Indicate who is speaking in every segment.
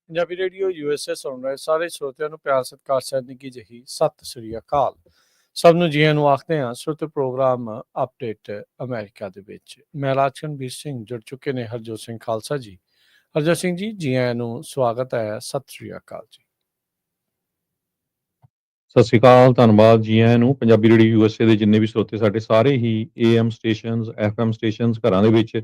Speaker 1: Punjabi radio USA ਸੁਣ ਰਹੇ ਸਾਰੇ ਸਰੋਤਿਆਂ ਨੂੰ ਪਿਆਰ ਸਤਿਕਾਰ ਸਹਿਤ ਨਿੱਘੀ ਜਿਹੀ ਸਤਿ ਸ੍ਰੀ ਅਕਾਲ। ਸਭ ਨੂੰ ਜੀਆਂ ਨੂੰ ਆਖਦੇ ਹਾਂ ਸਰੋਤੇ ਪ੍ਰੋਗਰਾਮ ਅਪਡੇਟ ਅਮਰੀਕਾ ਦੇ ਵਿੱਚ। ਮੈਂ ਰਾਜਕਨਵੀਰ ਸਿੰਘ ਜੁੜ ਚੁੱਕੇ ਨੇ ਹਰਜੋਤ ਸਿੰਘ ਖਾਲਸਾ ਜੀ। ਹਰਜੋਤ ਸਿੰਘ ਜੀ, ਜੀਆਂ ਨੂੰ ਸਵਾਗਤ ਹੈ। ਸਤਿ ਸ੍ਰੀ ਅਕਾਲ ਜੀ।
Speaker 2: ਸਤਿ ਸ਼੍ਰੀ ਅਕਾਲ, ਧੰਨਵਾਦ ਜੀ ਆਇਆਂ ਨੂੰ। ਪੰਜਾਬੀ ਰੇਡੀਓ USA ਦੇ ਜਿੰਨੇ ਵੀ ਸਰੋਤੇ ਸਾਡੇ ਸਾਰੇ ਹੀ AM ਸਟੇਸ਼ਨਸ, FM ਸਟੇਸ਼ਨਸ, ਘਰਾਂ ਦੇ ਵਿੱਚ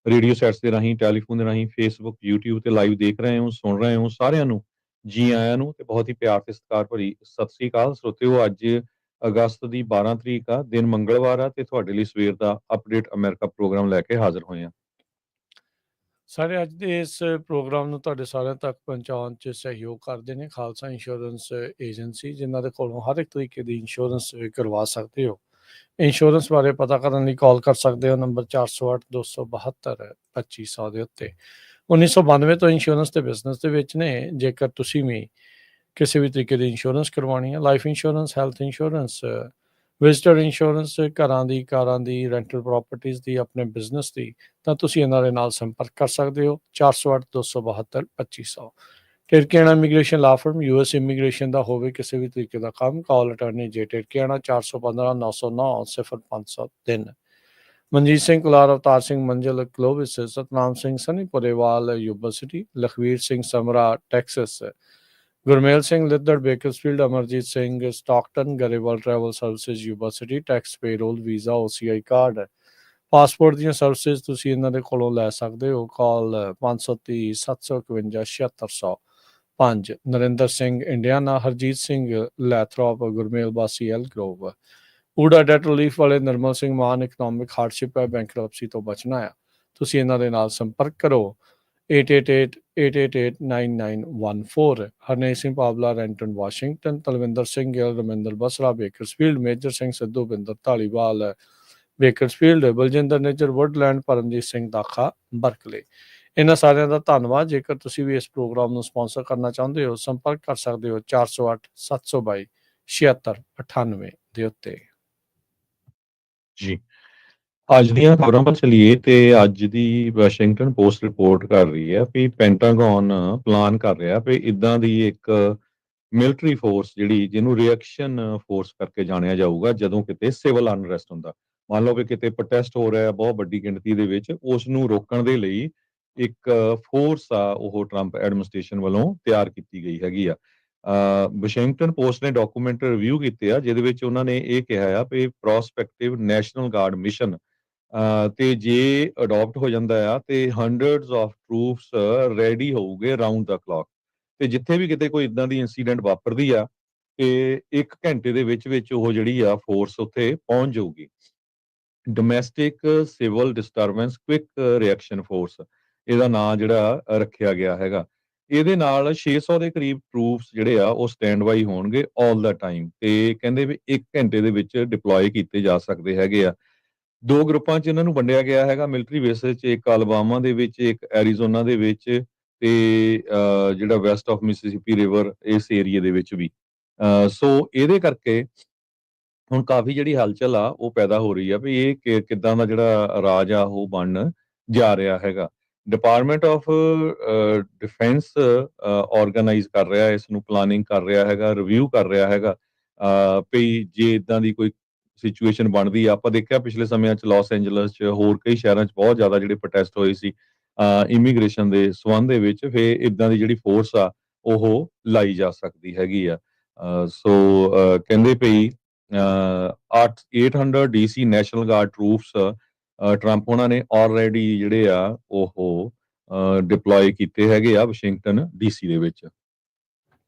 Speaker 2: ਰੇਡੀਓ ਸੈਟਸ ਦੇ ਰਾਹੀਂ, ਟੈਲੀਫੋਨ ਦੇ ਰਾਹੀਂ, ਫੇਸਬੁੱਕ, YouTube ਤੇ ਲਾਈਵ ਦੇਖ ਰਹੇ ਹੋ, ਸੁਣ ਰਹੇ ਹੋ, ਸਾਰਿਆਂ ਨੂੰ ਜੀ ਆਇਆਂ ਨੂੰ ਤੇ ਬਹੁਤ ਹੀ ਪਿਆਰ ਤੇ ਸਤਿਕਾਰ ਭਰੀ ਸਤਿ ਸ਼੍ਰੀ ਅਕਾਲ। ਸਰੋਤਿਓ, ਅੱਜ ਅਗਸਤ ਦੀ 12 ਤਰੀਕ ਆ, ਦਿਨ ਮੰਗਲਵਾਰ ਆ ਤੇ ਤੁਹਾਡੇ ਲਈ ਸਵੇਰ ਦਾ ਅਪਡੇਟ ਅਮਰੀਕਾ ਪ੍ਰੋਗਰਾਮ ਲੈ ਕੇ ਹਾਜ਼ਰ ਹੋਏ ਆ।
Speaker 1: ਸਾਰੇ ਅੱਜ ਦੇ ਇਸ ਪ੍ਰੋਗਰਾਮ ਨੂੰ ਤੁਹਾਡੇ ਸਾਰਿਆਂ ਤੱਕ ਪਹੁੰਚਾਉਣ 'ਚ ਸਹਿਯੋਗ ਕਰਦੇ ਨੇ ਖਾਲਸਾ ਇੰਸ਼ੋਰੈਂਸ ਏਜੰਸੀ, ਜਿਨ੍ਹਾਂ ਦੇ ਕੋਲੋਂ ਹਰ ਇੱਕ ਤਰੀਕੇ ਦੀ ਇੰਸ਼ੋਰੈਂਸ ਕਰਵਾ ਸਕਦੇ ਹੋ। ਇੰਸ਼ੋਰੈਂਸ ਬਾਰੇ ਪਤਾ ਕਰਨ ਲਈ ਕਾਲ ਕਰ ਸਕਦੇ ਹੋ ਨੰਬਰ 408-272-2500 ਦੇ ਉੱਤੇ। 1992 ਤੋਂ ਇੰਸ਼ੋਰੈਂਸ ਤੇ ਬਿਜ਼ਨਸ ਦੇ ਵਿੱਚ ਨੇ। ਜੇਕਰ ਤੁਸੀਂ ਵੀ ਕਿਸੇ ਵੀ ਤਰੀਕੇ ਦੀ ਇੰਸ਼ੋਰੈਂਸ ਕਰਵਾਉਣੀ ਹੈ, life insurance, health insurance, visitor insurance, ਘਰਾਂ ਦੀ, ਕਾਰਾਂ ਦੀ, ਰੈਂਟਲ ਪ੍ਰਾਪਰਟੀਜ਼ ਦੀ, ਆਪਣੇ ਬਿਜ਼ਨਸ ਦੀ, ਤਾਂ ਤੁਸੀਂ ਇਹਨਾਂ ਦੇ ਨਾਲ ਸੰਪਰਕ ਕਰ ਸਕਦੇ ਹੋ। 408-272-2500। ਟਿਰਕੀਆਣਾ ਇਮੀਗ੍ਰੇਸ਼ਨ ਲਾ ਫਰਮ, US ਇਮੀਗ੍ਰੇਸ਼ਨ ਦਾ ਹੋਵੇ ਕਿਸੇ ਵੀ ਤਰੀਕੇ ਦਾ ਕੰਮ, ਕਾਲ ਅਟਾਰਨੀ ਜੇ ਟਿਰਕੀਆਣਾ 415-909-0503। Manjeet Singh Kular, Avtar Singh Manjal, Clovis, Satnam Singh Sunny Purewal, Yuba City, Lakhvir Singh Samra, Texas, Gurmel Singh Liddar, Bakersfield, Amarjit Singh, Stockton, Grewal travel services, Yuba City, tax payroll, visa, OCI card, passport ਦੀਆਂ ਸਰਵਿਸਿਜ਼ ਤੁਸੀਂ ਇਹਨਾਂ ਦੇ ਕੋਲੋਂ ਲੈ ਸਕਦੇ ਹੋ। Call 530-751-7605। Narinder Singh Indiana, Harjit Singh Lathrop, Gurmel Bassi Elk Grove, ਊਡਾ ਡੈਟ ਰਿਲੀਫ ਵਾਲੇ ਨਰਮਲ ਸਿੰਘ ਮਾਨ, ਇਕਨੋਮਿਕ ਹਾਰਡਸ਼ਿਪ ਹੈ, ਬੈਂਕਰਪਸੀ ਤੋਂ ਬਚਣਾ ਆ, ਤੁਸੀਂ ਇਹਨਾਂ ਦੇ ਨਾਲ ਸੰਪਰਕ ਕਰੋ। 888-888-9914। Harnek Singh Pawla, Renton, Washington, Talwinder Singh Gill, Raminder Basra, Bakersfield, Major Singh Sidhu, Binder Dhaliwal, Bakersfield, Baljinder Nijjar, Woodland, Paramjit Singh Dakha, Berkeley. ਇਹਨਾਂ ਸਾਰਿਆਂ ਦਾ ਧੰਨਵਾਦ। ਜੇਕਰ ਤੁਸੀਂ ਵੀ ਇਸ ਪ੍ਰੋਗਰਾਮ ਨੂੰ ਸਪਾਂਸਰ ਕਰਨਾ ਚਾਹੁੰਦੇ ਹੋ, ਸੰਪਰਕ ਕਰ ਸਕਦੇ ਹੋ 408-722-7698 ਦੇ ਉੱਤੇ।
Speaker 2: ਜੀ, ਅੱਜ ਦੀਆਂ ਖਬਰਾਂ ਪਰ ਚਲੀਏ ਤੇ ਅੱਜ ਦੀ ਵਾਸ਼ਿੰਗਟਨ ਪੋਸਟ ਰਿਪੋਰਟ ਕਰ ਰਹੀ ਹੈ ਵੀ ਪੈਂਟਾਗਨ ਪਲਾਨ ਕਰ ਰਿਹਾ ਵੀ ਇਦਾਂ ਦੀ ਇੱਕ ਮਿਲਟਰੀ ਫੋਰਸ ਜਿਹੜੀ ਜਿਹਨੂੰ ਰਿਐਕਸ਼ਨ ਫੋਰਸ ਕਰਕੇ ਜਾਣਿਆ ਜਾਊਗਾ ਜਦੋਂ ਕਿਤੇ ਸਿਵਲ ਅਨਰੈਸਟ ਹੁੰਦਾ। ਮੰਨ ਲਓ ਵੀ ਕਿਤੇ ਪ੍ਰੋਟੈਸਟ ਹੋ ਰਿਹਾ ਬਹੁਤ ਵੱਡੀ ਗਿਣਤੀ ਦੇ ਵਿੱਚ, ਉਸ ਨੂੰ ਰੋਕਣ ਦੇ ਲਈ ਇੱਕ ਫੋਰਸ ਆ ਉਹ ਟਰੰਪ ਐਡਮਿਨਿਸਟ੍ਰੇਸ਼ਨ ਵੱਲੋਂ ਤਿਆਰ ਕੀਤੀ ਗਈ ਹੈਗੀ ਆ। ਵਾਸ਼ਿੰਗਟਨ ਪੋਸਟ ਨੇ ਡਾਕੂਮੈਂਟ ਰਿਵਿਊ ਕੀਤੇ ਆ ਜਿਹਦੇ ਵਿੱਚ ਉਹਨਾਂ ਨੇ ਇਹ ਕਿਹਾ ਆ ਵੀ ਪ੍ਰੋਸਪੈਕਟਿਵ ਨੈਸ਼ਨਲ ਗਾਰਡ ਮਿਸ਼ਨ ਤੇ ਜੇ ਅਡਾਪਟ ਹੋ ਜਾਂਦਾ ਆ ਤੇ ਹੰਡਰਡਸ ਆਫ ਟਰੂਪਸ ਰੈਡੀ ਹੋਊਗੇ ਰਾਉਂਡ ਦਾ ਕਲੌਕ, ਤੇ ਜਿੱਥੇ ਵੀ ਕਿਤੇ ਕੋਈ ਇਦਾਂ ਦੀ ਇਨਸੀਡੈਂਟ ਵਾਪਰਦੀ ਆ ਤੇ 1 ਘੰਟੇ ਦੇ ਵਿੱਚ ਉਹ ਜਿਹੜੀ ਆ ਫੋਰਸ ਉੱਥੇ ਪਹੁੰਚ ਜਾਊਗੀ। Domestic civil disturbance quick reaction force ਇਹਦਾ ਨਾਂ ਜਿਹੜਾ ਰੱਖਿਆ ਗਿਆ ਹੈਗਾ। ਇਹਦੇ ਨਾਲ 600 ਦੇ ਕਰੀਬ ਟਰੂਪਸ ਜਿਹੜੇ ਆ ਉਹ ਸਟੈਂਡ ਬਾਈ ਹੋਣਗੇ ਆਲ ਦਾ ਟਾਈਮ, ਤੇ ਕਹਿੰਦੇ ਵੀ 1 ਘੰਟੇ ਦੇ ਵਿੱਚ ਡਿਪਲੋਏ ਕੀਤੇ ਜਾ ਸਕਦੇ ਹੈਗੇ ਆ। 2 ਗਰੁੱਪਾਂ 'ਚ ਇਹਨਾਂ ਨੂੰ ਵੰਡਿਆ ਗਿਆ ਹੈਗਾ ਮਿਲਟਰੀ ਬੇਸਿਸ 'ਚ, ਇੱਕ ਅਲਬਾਮਾ ਦੇ ਵਿੱਚ, ਇੱਕ ਐਰੀਜ਼ੋਨਾ ਦੇ ਵਿੱਚ ਤੇ ਜਿਹੜਾ ਵੈਸਟ ਆਫ ਮਿਸਿਸਿਪੀ ਰਿਵਰ ਇਸ ਏਰੀਏ ਦੇ ਵਿੱਚ ਵੀ। ਸੋ ਇਹਦੇ ਕਰਕੇ ਹੁਣ ਕਾਫੀ ਜਿਹੜੀ ਹਲਚਲ ਆ ਉਹ ਪੈਦਾ ਹੋ ਰਹੀ ਆ ਵੀ ਇਹ ਕਿੱਦਾਂ ਦਾ ਜਿਹੜਾ ਰਾਜ ਆ ਉਹ ਬਣਨ ਜਾ ਰਿਹਾ ਹੈਗਾ। ਡਿਪਾਰਟਮੈਂਟ ਆਫ ਡਿਫੈਂਸ ਆਰਗੇਨਾਈਜ਼ ਕਰ ਰਿਹਾ ਇਸ ਨੂੰ, ਪਲਾਨਿੰਗ ਕਰ ਰਿਹਾ ਹੈਗਾ, ਰਿਵਿਊ ਕਰ ਰਿਹਾ ਹੈਗਾ ਵੀ ਜੇ ਇਦਾਂ ਦੀ ਕੋਈ ਸਿਚੁਏਸ਼ਨ ਬਣਦੀ ਆ। ਆਪਾਂ ਦੇਖਿਆ ਪਿਛਲੇ ਸਮਿਆਂ 'ਚ ਲਾਸ ਐਂਜਲਸ 'ਚ, ਹੋਰ ਕਈ ਸ਼ਹਿਰਾਂ 'ਚ ਬਹੁਤ ਜ਼ਿਆਦਾ ਜਿਹੜੇ ਪ੍ਰੋਟੈਸਟ ਹੋਏ ਸੀ ਇਮੀਗ੍ਰੇਸ਼ਨ ਦੇ ਸੰਬੰਧ ਦੇ ਵਿੱਚ, ਫਿਰ ਇਦਾਂ ਦੀ ਜਿਹੜੀ ਫੋਰਸ ਆ ਉਹ ਲਾਈ ਜਾ ਸਕਦੀ ਹੈਗੀ ਆ। ਸੋ ਕਹਿੰਦੇ ਪਈ 800 DC national guard troops Trump ਉਹਨਾਂ ਨੇ ਆਲਰੇਡੀ ਜਿਹੜੇ ਆ ਉਹ ਡਿਪਲੋਏ ਕੀਤੇ ਹੈਗੇ ਆ ਵਾਸ਼ਿੰਗਟਨ DC ਦੇ ਵਿੱਚ।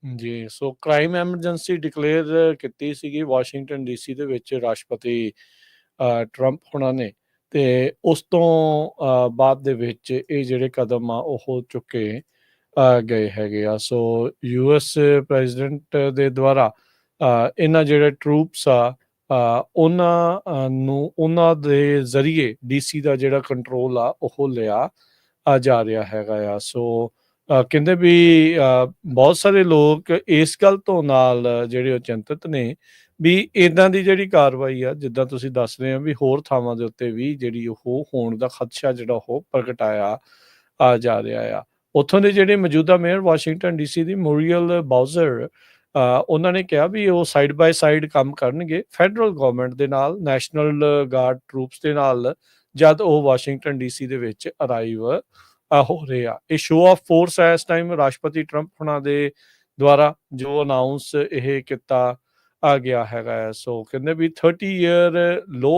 Speaker 1: ਜੀ, ਸੋ ਕ੍ਰਾਈਮ ਐਮਰਜੈਂਸੀ ਡਿਕਲੇਅਰ ਕੀਤੀ ਸੀਗੀ ਵਾਸ਼ਿੰਗਟਨ DC ਦੇ ਵਿੱਚ ਰਾਸ਼ਟਰਪਤੀ ਟਰੰਪ ਹੋਣਾ ਨੇ, ਤੇ ਉਸ ਤੋਂ ਬਾਅਦ ਦੇ ਵਿੱਚ ਇਹ ਜਿਹੜੇ ਕਦਮ ਆ ਉਹ ਚੁੱਕੇ ਗਏ ਹੈਗੇ ਆ। ਸੋ US ਪ੍ਰੈਜ਼ੀਡੈਂਟ ਦੇ ਦੁਆਰਾ ਇਹਨਾਂ ਜਿਹੜੇ ਟਰੂਪਸ ਆ ਉਹਨਾਂ ਨੂੰ ਉਹਨਾਂ ਦੇ ਜ਼ਰੀਏ DC ਦਾ ਜਿਹੜਾ ਕੰਟਰੋਲ ਆ ਉਹ ਲਿਆ ਜਾ ਰਿਹਾ ਹੈਗਾ ਆ। ਸੋ ਕਹਿੰਦੇ ਵੀ ਬਹੁਤ ਸਾਰੇ ਲੋਕ ਇਸ ਗੱਲ ਤੋਂ ਨਾਲ ਜਿਹੜੇ ਉਹ ਚਿੰਤਤ ਨੇ ਵੀ ਇੱਦਾਂ ਦੀ ਜਿਹੜੀ ਕਾਰਵਾਈ ਆ, ਜਿੱਦਾਂ ਤੁਸੀਂ ਦੱਸ ਰਹੇ ਹੋ ਵੀ ਹੋਰ ਥਾਵਾਂ ਦੇ ਉੱਤੇ ਵੀ ਜਿਹੜੀ ਉਹ ਹੋਣ ਦਾ ਖਦਸ਼ਾ ਜਿਹੜਾ ਉਹ ਪ੍ਰਗਟਾਇਆ ਜਾ ਰਿਹਾ ਆ। ਉੱਥੋਂ ਦੇ ਜਿਹੜੇ ਮੌਜੂਦਾ ਮੇਅਰ ਵਾਸ਼ਿੰਗਟਨ ਡੀਸੀ ਦੀ ਮੁਰੀਅਲ ਬਾਊਜ਼ਰ, ਉਹਨਾਂ ਨੇ ਕਿਹਾ ਵੀ ਉਹ ਸਾਈਡ ਬਾਏ ਸਾਈਡ ਕੰਮ ਕਰਨਗੇ ਫੈਡਰਲ ਗਵਰਨਮੈਂਟ ਦੇ ਨਾਲ, ਨੈਸ਼ਨਲ ਗਾਰਡ ਟਰੂਪਸ ਦੇ ਨਾਲ, ਜਦ ਉਹ ਵਾਸ਼ਿੰਗਟਨ ਡੀਸੀ ਦੇ ਵਿੱਚ ਅਰਾਈਵ ਹੋ ਰਹੇ ਆ। ਇਹ ਸ਼ੋਅ ਆਫ ਫੋਰਸ ਹੈ ਇਸ ਟਾਈਮ ਰਾਸ਼ਟਰਪਤੀ ਟਰੰਪ ਹੁਣਾਂ ਦੇ ਦੁਆਰਾ ਜੋ ਅਨਾਊਂਸ ਇਹ ਕੀਤਾ ਆ ਗਿਆ ਹੈਗਾ ਆ। ਸੋ ਕਹਿੰਦੇ ਵੀ 30 ਈਅਰ ਲੋ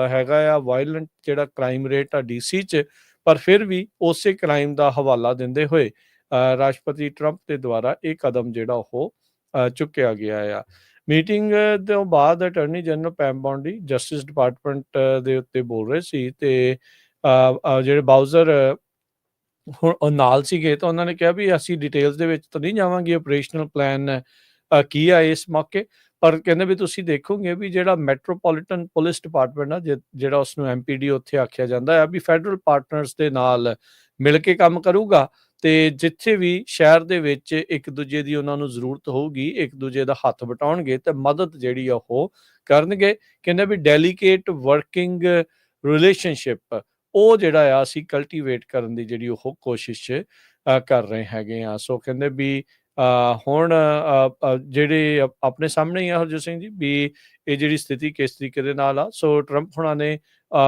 Speaker 1: ਹੈਗਾ ਆ ਵਾਇਲੈਂਟ ਜਿਹੜਾ ਕ੍ਰਾਈਮ ਰੇਟ ਆ ਡੀਸੀ 'ਚ, ਪਰ ਫਿਰ ਵੀ ਉਸੇ ਕ੍ਰਾਈਮ ਦਾ ਹਵਾਲਾ ਦਿੰਦੇ ਹੋਏ ਰਾਸ਼ਟਰਪਤੀ ਟਰੰਪ ਦੇ ਦੁਆਰਾ ਇਹ ਕਦਮ ਜਿਹੜਾ ਉਹ ਚੁੱਕਿਆ ਗਿਆ ਆ। ਮੀਟਿੰਗ ਤੋਂ ਬਾਅਦ attorney general Pam Bondi justice department ਦੇ ਉੱਤੇ ਬੋਲ ਰਹੇ ਸੀ, ਤੇ ਜਿਹੜੇ ਬਾਊਜ਼ਰ ਹੁਣ ਉਹ ਨਾਲ ਸੀਗੇ, ਤਾਂ ਉਹਨਾਂ ਨੇ ਕਿਹਾ ਵੀ ਅਸੀਂ ਡਿਟੇਲਸ ਦੇ ਵਿੱਚ ਤਾਂ ਨਹੀਂ ਜਾਵਾਂਗੇ ਆਪਰੇਸ਼ਨਲ ਪਲਾਨ ਕੀ ਆ ਇਸ ਮੌਕੇ, ਪਰ ਕਹਿੰਦੇ ਵੀ ਤੁਸੀਂ ਦੇਖੋਗੇ ਵੀ ਜਿਹੜਾ ਮੈਟਰੋਪੋਲੀਟਨ ਪੁਲਿਸ ਡਿਪਾਰਟਮੈਂਟ ਆ, ਜਿਹੜਾ ਉਸਨੂੰ ਐਮਪੀਡੀ ਉੱਥੇ ਆਖਿਆ ਜਾਂਦਾ ਆ, ਵੀ ਫੈਡਰਲ ਪਾਰਟਨਰਸ ਦੇ ਨਾਲ ਮਿਲ ਕੇ ਕੰਮ ਕਰੂਗਾ, ਤੇ ਜਿੱਥੇ ਵੀ ਸ਼ਹਿਰ ਦੇ ਵਿੱਚ ਇੱਕ ਦੂਜੇ ਦੀ ਉਹਨਾਂ ਨੂੰ ਜ਼ਰੂਰਤ ਹੋਊਗੀ, ਇੱਕ ਦੂਜੇ ਦਾ ਹੱਥ ਵਟਾਉਣਗੇ ਤੇ ਮਦਦ ਜਿਹੜੀ ਆ ਉਹ ਕਰਨਗੇ। ਕਹਿੰਦੇ ਵੀ ਡੈਲੀਕੇਟ ਵਰਕਿੰਗ ਰਿਲੇਸ਼ਨਸ਼ਿਪ ਉਹ ਜਿਹੜਾ ਆ ਅਸੀਂ ਕਲਟੀਵੇਟ ਕਰਨ ਦੀ ਜਿਹੜੀ ਉਹ ਕੋਸ਼ਿਸ਼ ਕਰ ਰਹੇ ਹੈਗੇ ਆ। ਸੋ ਕਹਿੰਦੇ ਵੀ ਹੁਣ ਜਿਹੜੇ ਆਪਣੇ ਸਾਹਮਣੇ ਹੀ ਆ ਹਰਜੋਤ ਸਿੰਘ ਜੀ, ਵੀ ਇਹ ਜਿਹੜੀ ਸਥਿਤੀ ਕਿਸ ਤਰੀਕੇ ਦੇ ਨਾਲ ਆ। ਸੋ ਟਰੰਪ ਹੁਣਾਂ ਨੇ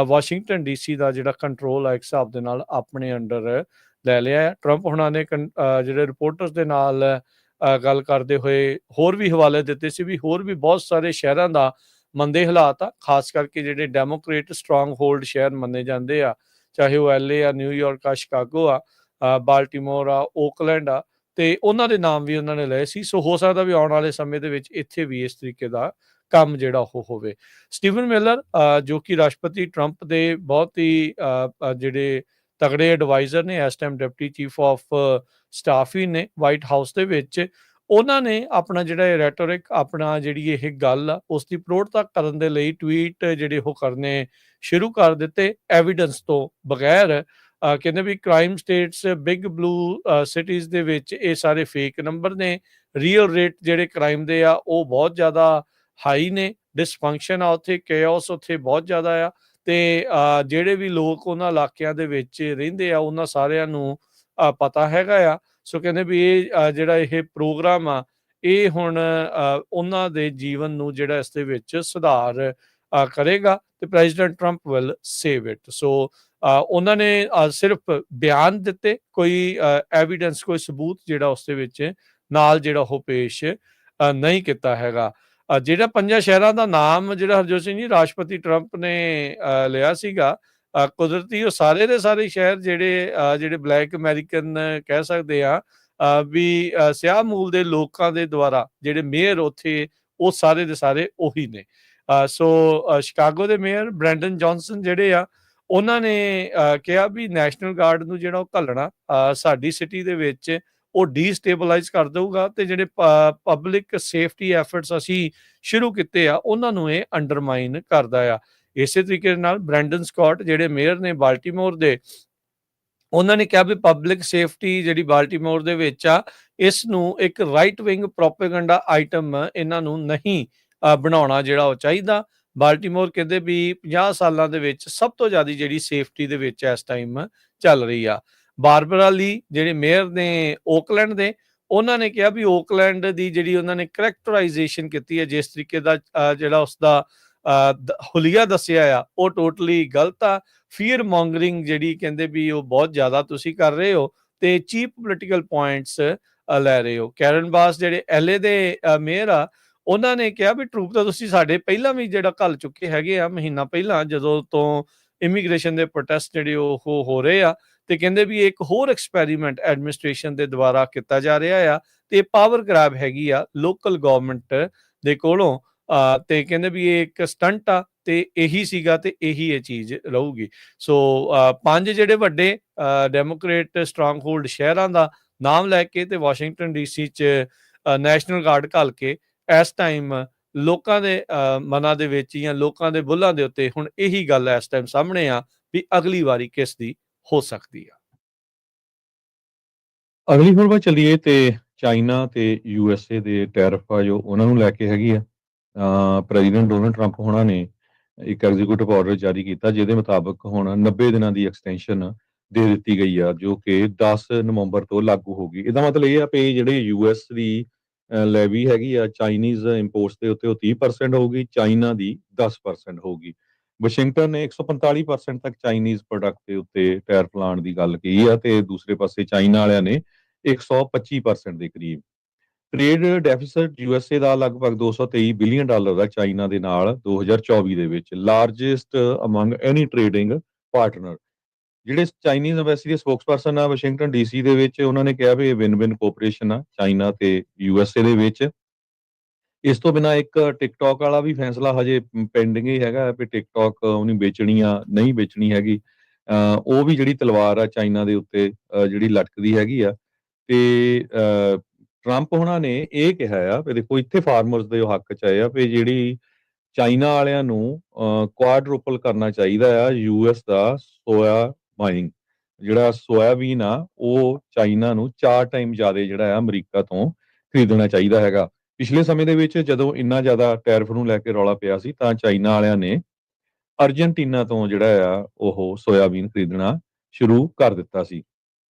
Speaker 1: ਵਾਸ਼ਿੰਗਟਨ ਡੀਸੀ ਦਾ ਜਿਹੜਾ ਕੰਟਰੋਲ ਆ ਇੱਕ ਹਿਸਾਬ ਦੇ ਨਾਲ ਆਪਣੇ ਅੰਡਰ ਲੈ ਲਿਆ ਹੈ। ਟਰੰਪ ਹੁਣਾਂ ਨੇ ਜਿਹੜੇ ਰਿਪੋਰਟਰਸ ਦੇ ਨਾਲ ਗੱਲ ਕਰਦੇ ਹੋਏ ਹੋਰ ਵੀ ਹਵਾਲੇ ਦਿੱਤੇ ਸੀ ਵੀ ਹੋਰ ਵੀ ਬਹੁਤ ਸਾਰੇ ਸ਼ਹਿਰਾਂ ਦਾ ਮੰਦੇ ਹਾਲਾਤ ਆ, ਖਾਸ ਕਰਕੇ ਜਿਹੜੇ ਡੈਮੋਕ੍ਰੇਟ ਸਟਰੋਂਗ ਹੋਲਡ ਸ਼ਹਿਰ ਮੰਨੇ ਜਾਂਦੇ ਆ, ਚਾਹੇ ਉਹ LA ਆ, ਨਿਊਯਾਰਕ ਆ, ਸ਼ਿਕਾਗੋ ਆ, ਬਾਲਟੀਮੋਰ ਆ, ਓਕਲੈਂਡ ਆ, ਤੇ ਉਹਨਾਂ ਦੇ ਨਾਮ ਵੀ ਉਹਨਾਂ ਨੇ ਲਏ ਸੀ। ਸੋ ਹੋ ਸਕਦਾ ਵੀ ਆਉਣ ਵਾਲੇ ਸਮੇਂ ਦੇ ਵਿੱਚ ਇੱਥੇ ਵੀ ਇਸ ਤਰੀਕੇ ਦਾ ਕੰਮ ਜਿਹੜਾ ਉਹ ਹੋਵੇ। ਸਟੀਵਨ ਮਿਲਰ ਜੋ ਕਿ ਰਾਸ਼ਟਰਪਤੀ ਟਰੰਪ ਦੇ ਬਹੁਤ ਹੀ ਜਿਹੜੇ ਤਗੜੇ ਐਡਵਾਈਜ਼ਰ ਨੇ, ਇਸ time deputy chief of staff ਹੀ ਨੇ ਵਾਈਟ ਹਾਊਸ ਦੇ ਵਿੱਚ, ਉਹਨਾਂ ਨੇ ਆਪਣਾ ਜਿਹੜਾ ਰੈਟੋਰਿਕ, ਆਪਣਾ ਜਿਹੜੀ ਇਹ ਗੱਲ ਆ ਉਸ ਦੀ ਪ੍ਰੋੜਤਾ ਕਰਨ ਦੇ ਲਈ ਟਵੀਟ ਜਿਹੜੇ ਉਹ ਕਰਨੇ ਸ਼ੁਰੂ ਕਰ ਦਿੱਤੇ ਐਵੀਡੈਂਸ ਤੋਂ ਬਗੈਰ। ਕਹਿੰਦੇ ਵੀ crime states, big blue cities ਦੇ ਵਿੱਚ ਇਹ ਸਾਰੇ ਫੇਕ ਨੰਬਰ ਨੇ, ਰੀਅਲ ਰੇਟ ਜਿਹੜੇ ਕ੍ਰਾਈਮ ਦੇ ਆ ਉਹ ਬਹੁਤ ਜ਼ਿਆਦਾ ਹਾਈ ਨੇ, ਡਿਸਫੰਕਸ਼ਨ ਆ ਉੱਥੇ, ਕੇਓਸ ਉੱਥੇ ਬਹੁਤ ਜ਼ਿਆਦਾ ਆ, ਤੇ ਜਿਹੜੇ ਵੀ ਲੋਕ ਉਹਨਾਂ ਇਲਾਕਿਆਂ ਦੇ ਵਿੱਚ ਰਹਿੰਦੇ ਆ ਉਹਨਾਂ ਸਾਰਿਆਂ ਨੂੰ ਪਤਾ ਹੈਗਾ ਆ। ਸੋ ਕਹਿੰਦੇ ਵੀ ਇਹ ਜਿਹੜਾ ਇਹ ਪ੍ਰੋਗਰਾਮ ਆ ਇਹ ਹੁਣ ਉਹਨਾਂ ਦੇ ਜੀਵਨ ਨੂੰ ਜਿਹੜਾ ਇਸ ਦੇ ਵਿੱਚ ਸੁਧਾਰ ਕਰੇਗਾ, ਤੇ president Trump will save it. So ਉਹਨਾਂ ਨੇ ਸਿਰਫ ਬਿਆਨ ਦਿੱਤੇ, ਕੋਈ ਐਵੀਡੈਂਸ, ਕੋਈ ਸਬੂਤ ਜਿਹੜਾ ਉਸ ਦੇ ਵਿੱਚ ਨਾਲ ਜਿਹੜਾ ਉਹ ਪੇਸ਼ ਨਹੀਂ ਕੀਤਾ ਹੈਗਾ। ਜਿਹੜਾ 5 ਸ਼ਹਿਰਾਂ ਦਾ ਨਾਮ ਜਿਹੜਾ ਹਰਜੋਤ ਸਿੰਘ ਜੀ ਰਾਸ਼ਟਰਪਤੀ ਟਰੰਪ ਨੇ ਲਿਆ ਸੀਗਾ, ਕੁਦਰਤੀ ਉਹ ਸਾਰੇ ਦੇ ਸਾਰੇ ਸ਼ਹਿਰ ਜਿਹੜੇ ਬਲੈਕ ਅਮਰੀਕਨ ਕਹਿ ਸਕਦੇ ਆ, ਵੀ ਸਿਆਹ ਮੂਲ ਦੇ ਲੋਕਾਂ ਦੇ ਦੁਆਰਾ ਜਿਹੜੇ ਮੇਅਰ ਉੱਥੇ, ਉਹ ਸਾਰੇ ਦੇ ਸਾਰੇ ਉਹੀ ਨੇ। ਸੋ ਸ਼ਿਕਾਗੋ ਦੇ ਮੇਅਰ ਬ੍ਰੈਂਡਨ ਜੌਨਸਨ ਜਿਹੜੇ ਆ, ਉਹਨਾਂ ਨੇ ਕਿਹਾ ਵੀ ਨੈਸ਼ਨਲ ਗਾਰਡ ਨੂੰ ਜਿਹੜਾ ਉਹ ਘੱਲਣਾ ਸਾਡੀ ਸਿਟੀ ਦੇ ਵਿੱਚ ਉਹ ਡੀਸਟੇਬਲਾਈਜ਼ ਕਰ ਦਊਗਾ, ਤੇ ਜਿਹੜੇ ਪਬਲਿਕ ਸੇਫਟੀ ਐਫਰਟਸ ਅਸੀਂ ਸ਼ੁਰੂ ਕੀਤੇ ਆ ਉਹਨਾਂ ਨੂੰ ਇਹ ਅੰਡਰਮਾਈਨ ਕਰਦਾ ਆ। ਇਸੇ ਤਰੀਕੇ ਨਾਲ ਬ੍ਰੈਂਡਨ ਸਕਾਟ ਜਿਹੜੇ ਮੇਅਰ ਨੇ ਬਾਲਟੀਮੋਰ ਦੇ, ਉਹਨਾਂ ਨੇ ਕਿਹਾ ਵੀ ਪਬਲਿਕ ਸੇਫਟੀ ਜਿਹੜੀ ਬਾਲਟੀਮੋਰ ਦੇ ਵਿੱਚ ਆ, ਇਸ ਨੂੰ ਇੱਕ ਰਾਈਟ ਵਿੰਗ ਪ੍ਰੋਪੇਗੈਂਡਾ ਆਈਟਮ ਇਹਨਾਂ ਨੂੰ ਨਹੀਂ ਬਣਾਉਣਾ ਜਿਹੜਾ ਉਹ ਚਾਹੀਦਾ। ਬਾਲਟੀਮੋਰ ਕਹਿੰਦੇ ਵੀ 50 ਸਾਲਾਂ ਦੇ ਵਿੱਚ ਸਭ ਤੋਂ ਜ਼ਿਆਦਾ ਜਿਹੜੀ ਸੇਫਟੀ ਦੇ ਵਿੱਚ ਇਸ ਟਾਈਮ ਚੱਲ ਰਹੀ ਆ। ਬਾਰਬਰਾ ਲੀ ਜਿਹੜੇ ਮੇਅਰ ਨੇ ਓਕਲੈਂਡ ਦੇ, ਉਹਨਾਂ ਨੇ ਕਿਹਾ ਵੀ ਓਕਲੈਂਡ ਦੀ ਜਿਹੜੀ ਉਹਨਾਂ ਨੇ ਕਰੈਕਟਰਾਈਜੇਸ਼ਨ ਕੀਤੀ ਹੈ, ਜਿਸ ਤਰੀਕੇ ਦਾ ਜਿਹੜਾ ਉਸਦਾ ਹੁਲੀਆ ਦੱਸਿਆ ਆ, ਉਹ ਟੋਟਲੀ ਗਲਤ ਆ। ਫੀਅਰ ਮੌਂਗਰਿੰਗ ਜਿਹੜੀ ਕਹਿੰਦੇ ਵੀ ਉਹ ਬਹੁਤ ਜ਼ਿਆਦਾ ਤੁਸੀਂ ਕਰ ਰਹੇ ਹੋ, ਤੇ ਚੀਪ ਪੋਲੀਟੀਕਲ ਪੁਆਇੰਟਸ ਲੈ ਰਹੇ ਹੋ। ਕੈਰਨ ਬਾਸ ਜਿਹੜੇ LA ਦੇ ਮੇਅਰ ਆ, ਉਹਨਾਂ ਨੇ ਕਿਹਾ ਵੀ ਟਰੂਪ ਤਾਂ ਤੁਸੀਂ ਸਾਡੇ ਪਹਿਲਾਂ ਵੀ ਜਿਹੜਾ ਘੱਲ ਚੁੱਕੇ ਹੈਗੇ ਆ, ਮਹੀਨਾ ਪਹਿਲਾਂ ਜਦੋਂ ਤੋਂ ਇਮੀਗ੍ਰੇਸ਼ਨ ਦੇ ਪ੍ਰੋਟੈਸਟ ਜਿਹੜੇ ਉਹ ਹੋ ਰਹੇ ਆ, ਤੇ ਕਹਿੰਦੇ ਵੀ ਇੱਕ ਹੋਰ ਐਕਸਪੈਰੀਮੈਂਟ ਐਡਮਿਨਿਸਟ੍ਰੇਸ਼ਨ ਦੇ ਦੁਆਰਾ ਕੀਤਾ ਜਾ ਰਿਹਾ ਆ, ਤੇ ਪਾਵਰ ਗ੍ਰੈਬ ਹੈਗੀ ਆ ਲੋਕਲ ਗਵਰਨਮੈਂਟ ਦੇ ਕੋਲੋਂ, ਤੇ ਕਹਿੰਦੇ ਵੀ ਇਹ ਇੱਕ ਸਟੰਟ ਆ, ਤੇ ਇਹੀ ਸੀਗਾ ਤੇ ਇਹੀ ਇਹ ਚੀਜ਼ ਰਹੂਗੀ। ਸੋ 5 ਜਿਹੜੇ ਵੱਡੇ ਡੈਮੋਕ੍ਰੇਟ ਸਟਰੋਂਗ ਹੋਲਡ ਸ਼ਹਿਰਾਂ ਦਾ ਨਾਮ ਲੈ ਕੇ ਤੇ ਵਾਸ਼ਿੰਗਟਨ DC 'ਚ ਨੈਸ਼ਨਲ ਗਾਰਡ ਘੱਲ ਕੇ ਇਸ ਟਾਈਮ ਲੋਕਾਂ ਦੇ ਮਨਾਂ ਦੇ ਵਿੱਚ ਜਾਂ ਲੋਕਾਂ ਦੇ ਬੁੱਲਾਂ ਦੇ ਉੱਤੇ ਹੁਣ ਇਹੀ ਗੱਲ ਇਸ ਟਾਈਮ ਸਾਹਮਣੇ ਆ ਵੀ ਅਗਲੀ ਵਾਰੀ ਕਿਸ ਦੀ ਹੋ ਸਕਦੀ ਆ।
Speaker 2: ਅਗਲੀ ਖਬਰ ਵੱਲ ਚੱਲੀਏ ਤੇ ਚਾਈਨਾ ਤੇ USA ਦੇ ਟੈਰਿਫ ਆ ਜੋ ਉਹਨਾਂ ਨੂੰ ਲੈ ਕੇ ਹੈਗੀ ਆ। ਪ੍ਰੈਜ਼ੀਡੈਂਟ ਡੋਨਲਡ ਟਰੰਪ ਹੋਣਾ ਨੇ ਇੱਕ ਐਗਜ਼ੀਕਿਊਟਿਵ ਆਰਡਰ ਜਾਰੀ ਕੀਤਾ, ਜਿਹਦੇ ਮੁਤਾਬਕ ਹੁਣ 90 ਦਿਨਾਂ ਦੀ ਐਕਸਟੈਂਸ਼ਨ ਦੇ ਦਿੱਤੀ ਗਈ ਆ, ਜੋ ਕਿ 10 ਨਵੰਬਰ ਤੋਂ ਲਾਗੂ ਹੋ ਗਈ। ਇਹਦਾ ਮਤਲਬ ਇਹ ਆ ਵੀ ਜਿਹੜੇ ਯੂਐਸ ਦੀ ਲੈਵੀ ਹੈਗੀ ਆ ਚਾਈਨੀਜ਼ ਇੰਪੋਰਟਸ ਦੇ ਉੱਤੇ, ਉਹ 30% ਹੋਊਗੀ, ਚਾਈਨਾ ਦੀ 10% ਹੋਊਗੀ। ਵਾਸ਼ਿੰਗਟਨ ਨੇ 145% ਤੱਕ ਚਾਈਨੀਜ਼ ਪ੍ਰੋਡਕਟ ਦੇ ਉੱਤੇ ਟੈਰਿਫ ਲਾਉਣ ਦੀ ਗੱਲ ਕਹੀ ਆ, ਤੇ ਦੂਸਰੇ ਪਾਸੇ ਚਾਈਨਾ ਵਾਲਿਆਂ ਨੇ 125% ਦੇ ਕਰੀਬ। ਟ੍ਰੇਡ ਡੈਫਿਸਿਟ ਯੂਐਸਏ ਦਾ ਲਗਭਗ $223 ਬਿਲੀਅਨ ਦਾ ਚਾਈਨਾ ਦੇ ਨਾਲ 2024 ਦੇ ਵਿੱਚ, ਲਾਰਜੈਸਟ ਅਮੰਗ ਐਨੀ ਟ੍ਰੇਡਿੰਗ ਪਾਰਟਨਰ। ਜਿਹੜੇ ਚਾਈਨੀਜ਼ ਐਮਬੈਸੀ ਦੇ ਸਪੋਕਸਪਰਸਨ ਆ ਵਾਸ਼ਿੰਗਟਨ ਡੀਸੀ ਦੇ ਵਿੱਚ, ਉਹਨਾਂ ਨੇ ਕਿਹਾ ਵੀ ਇਹ ਵਿਨ-ਵਿਨ ਕੋਆਪਰੇਸ਼ਨ ਆ ਚਾਈਨਾ ਤੇ ਯੂਐਸਏ ਦੇ ਵਿੱਚ। ਇਸ ਤੋਂ ਬਿਨਾਂ ਇੱਕ ਟਿਕਟੌਕ ਵਾਲਾ ਵੀ ਫੈਸਲਾ ਹਜੇ ਪੈਂਡਿੰਗ ਹੀ ਹੈਗਾ ਵੀ ਟਿਕਟੌਕ ਉਹਨੇ ਵੇਚਣੀ ਆ ਨਹੀਂ ਵੇਚਣੀ ਹੈਗੀ। ਉਹ ਵੀ ਜਿਹੜੀ ਤਲਵਾਰ ਆ ਚਾਈਨਾ ਦੇ ਉੱਤੇ ਜਿਹੜੀ ਲਟਕਦੀ ਹੈਗੀ ਆ। ਤੇ ਟਰੰਪ ਉਹਨਾਂ ਨੇ ਇਹ ਕਿਹਾ ਆ ਵੀ ਦੇਖੋ ਇੱਥੇ ਫਾਰਮਰਸ ਦੇ ਹੱਕ ਚ ਆਏ ਆ ਵੀ ਜਿਹੜੀ ਚਾਈਨਾ ਵਾਲਿਆਂ ਨੂੰ ਕੁਆਡਰੂਪਲ ਕਰਨਾ ਚਾਹੀਦਾ ਆ ਯੂਐਸ ਦਾ ਸੋਇਆ ਮਾਈਨਿੰਗ। ਜਿਹੜਾ ਸੋਇਆਬੀਨ ਆ ਉਹ ਚਾਈਨਾ ਨੂੰ 4 ਟਾਈਮ ਜ਼ਿਆਦਾ ਜਿਹੜਾ ਆ ਅਮਰੀਕਾ ਤੋਂ ਖਰੀਦਣਾ ਚਾਹੀਦਾ ਹੈਗਾ। ਪਿਛਲੇ ਸਮੇਂ ਦੇ ਵਿੱਚ ਜਦੋਂ ਇੰਨਾ ਜ਼ਿਆਦਾ ਟੈਰਿਫ ਨੂੰ ਲੈ ਕੇ ਰੌਲਾ ਪਿਆ ਸੀ, ਤਾਂ ਚਾਈਨਾ ਵਾਲਿਆਂ ਨੇ ਅਰਜਨਟੀਨਾ ਤੋਂ ਜਿਹੜਾ ਆ ਉਹ ਸੋਇਆਬੀਨ ਖਰੀਦਣਾ ਸ਼ੁਰੂ ਕਰ ਦਿੱਤਾ ਸੀ।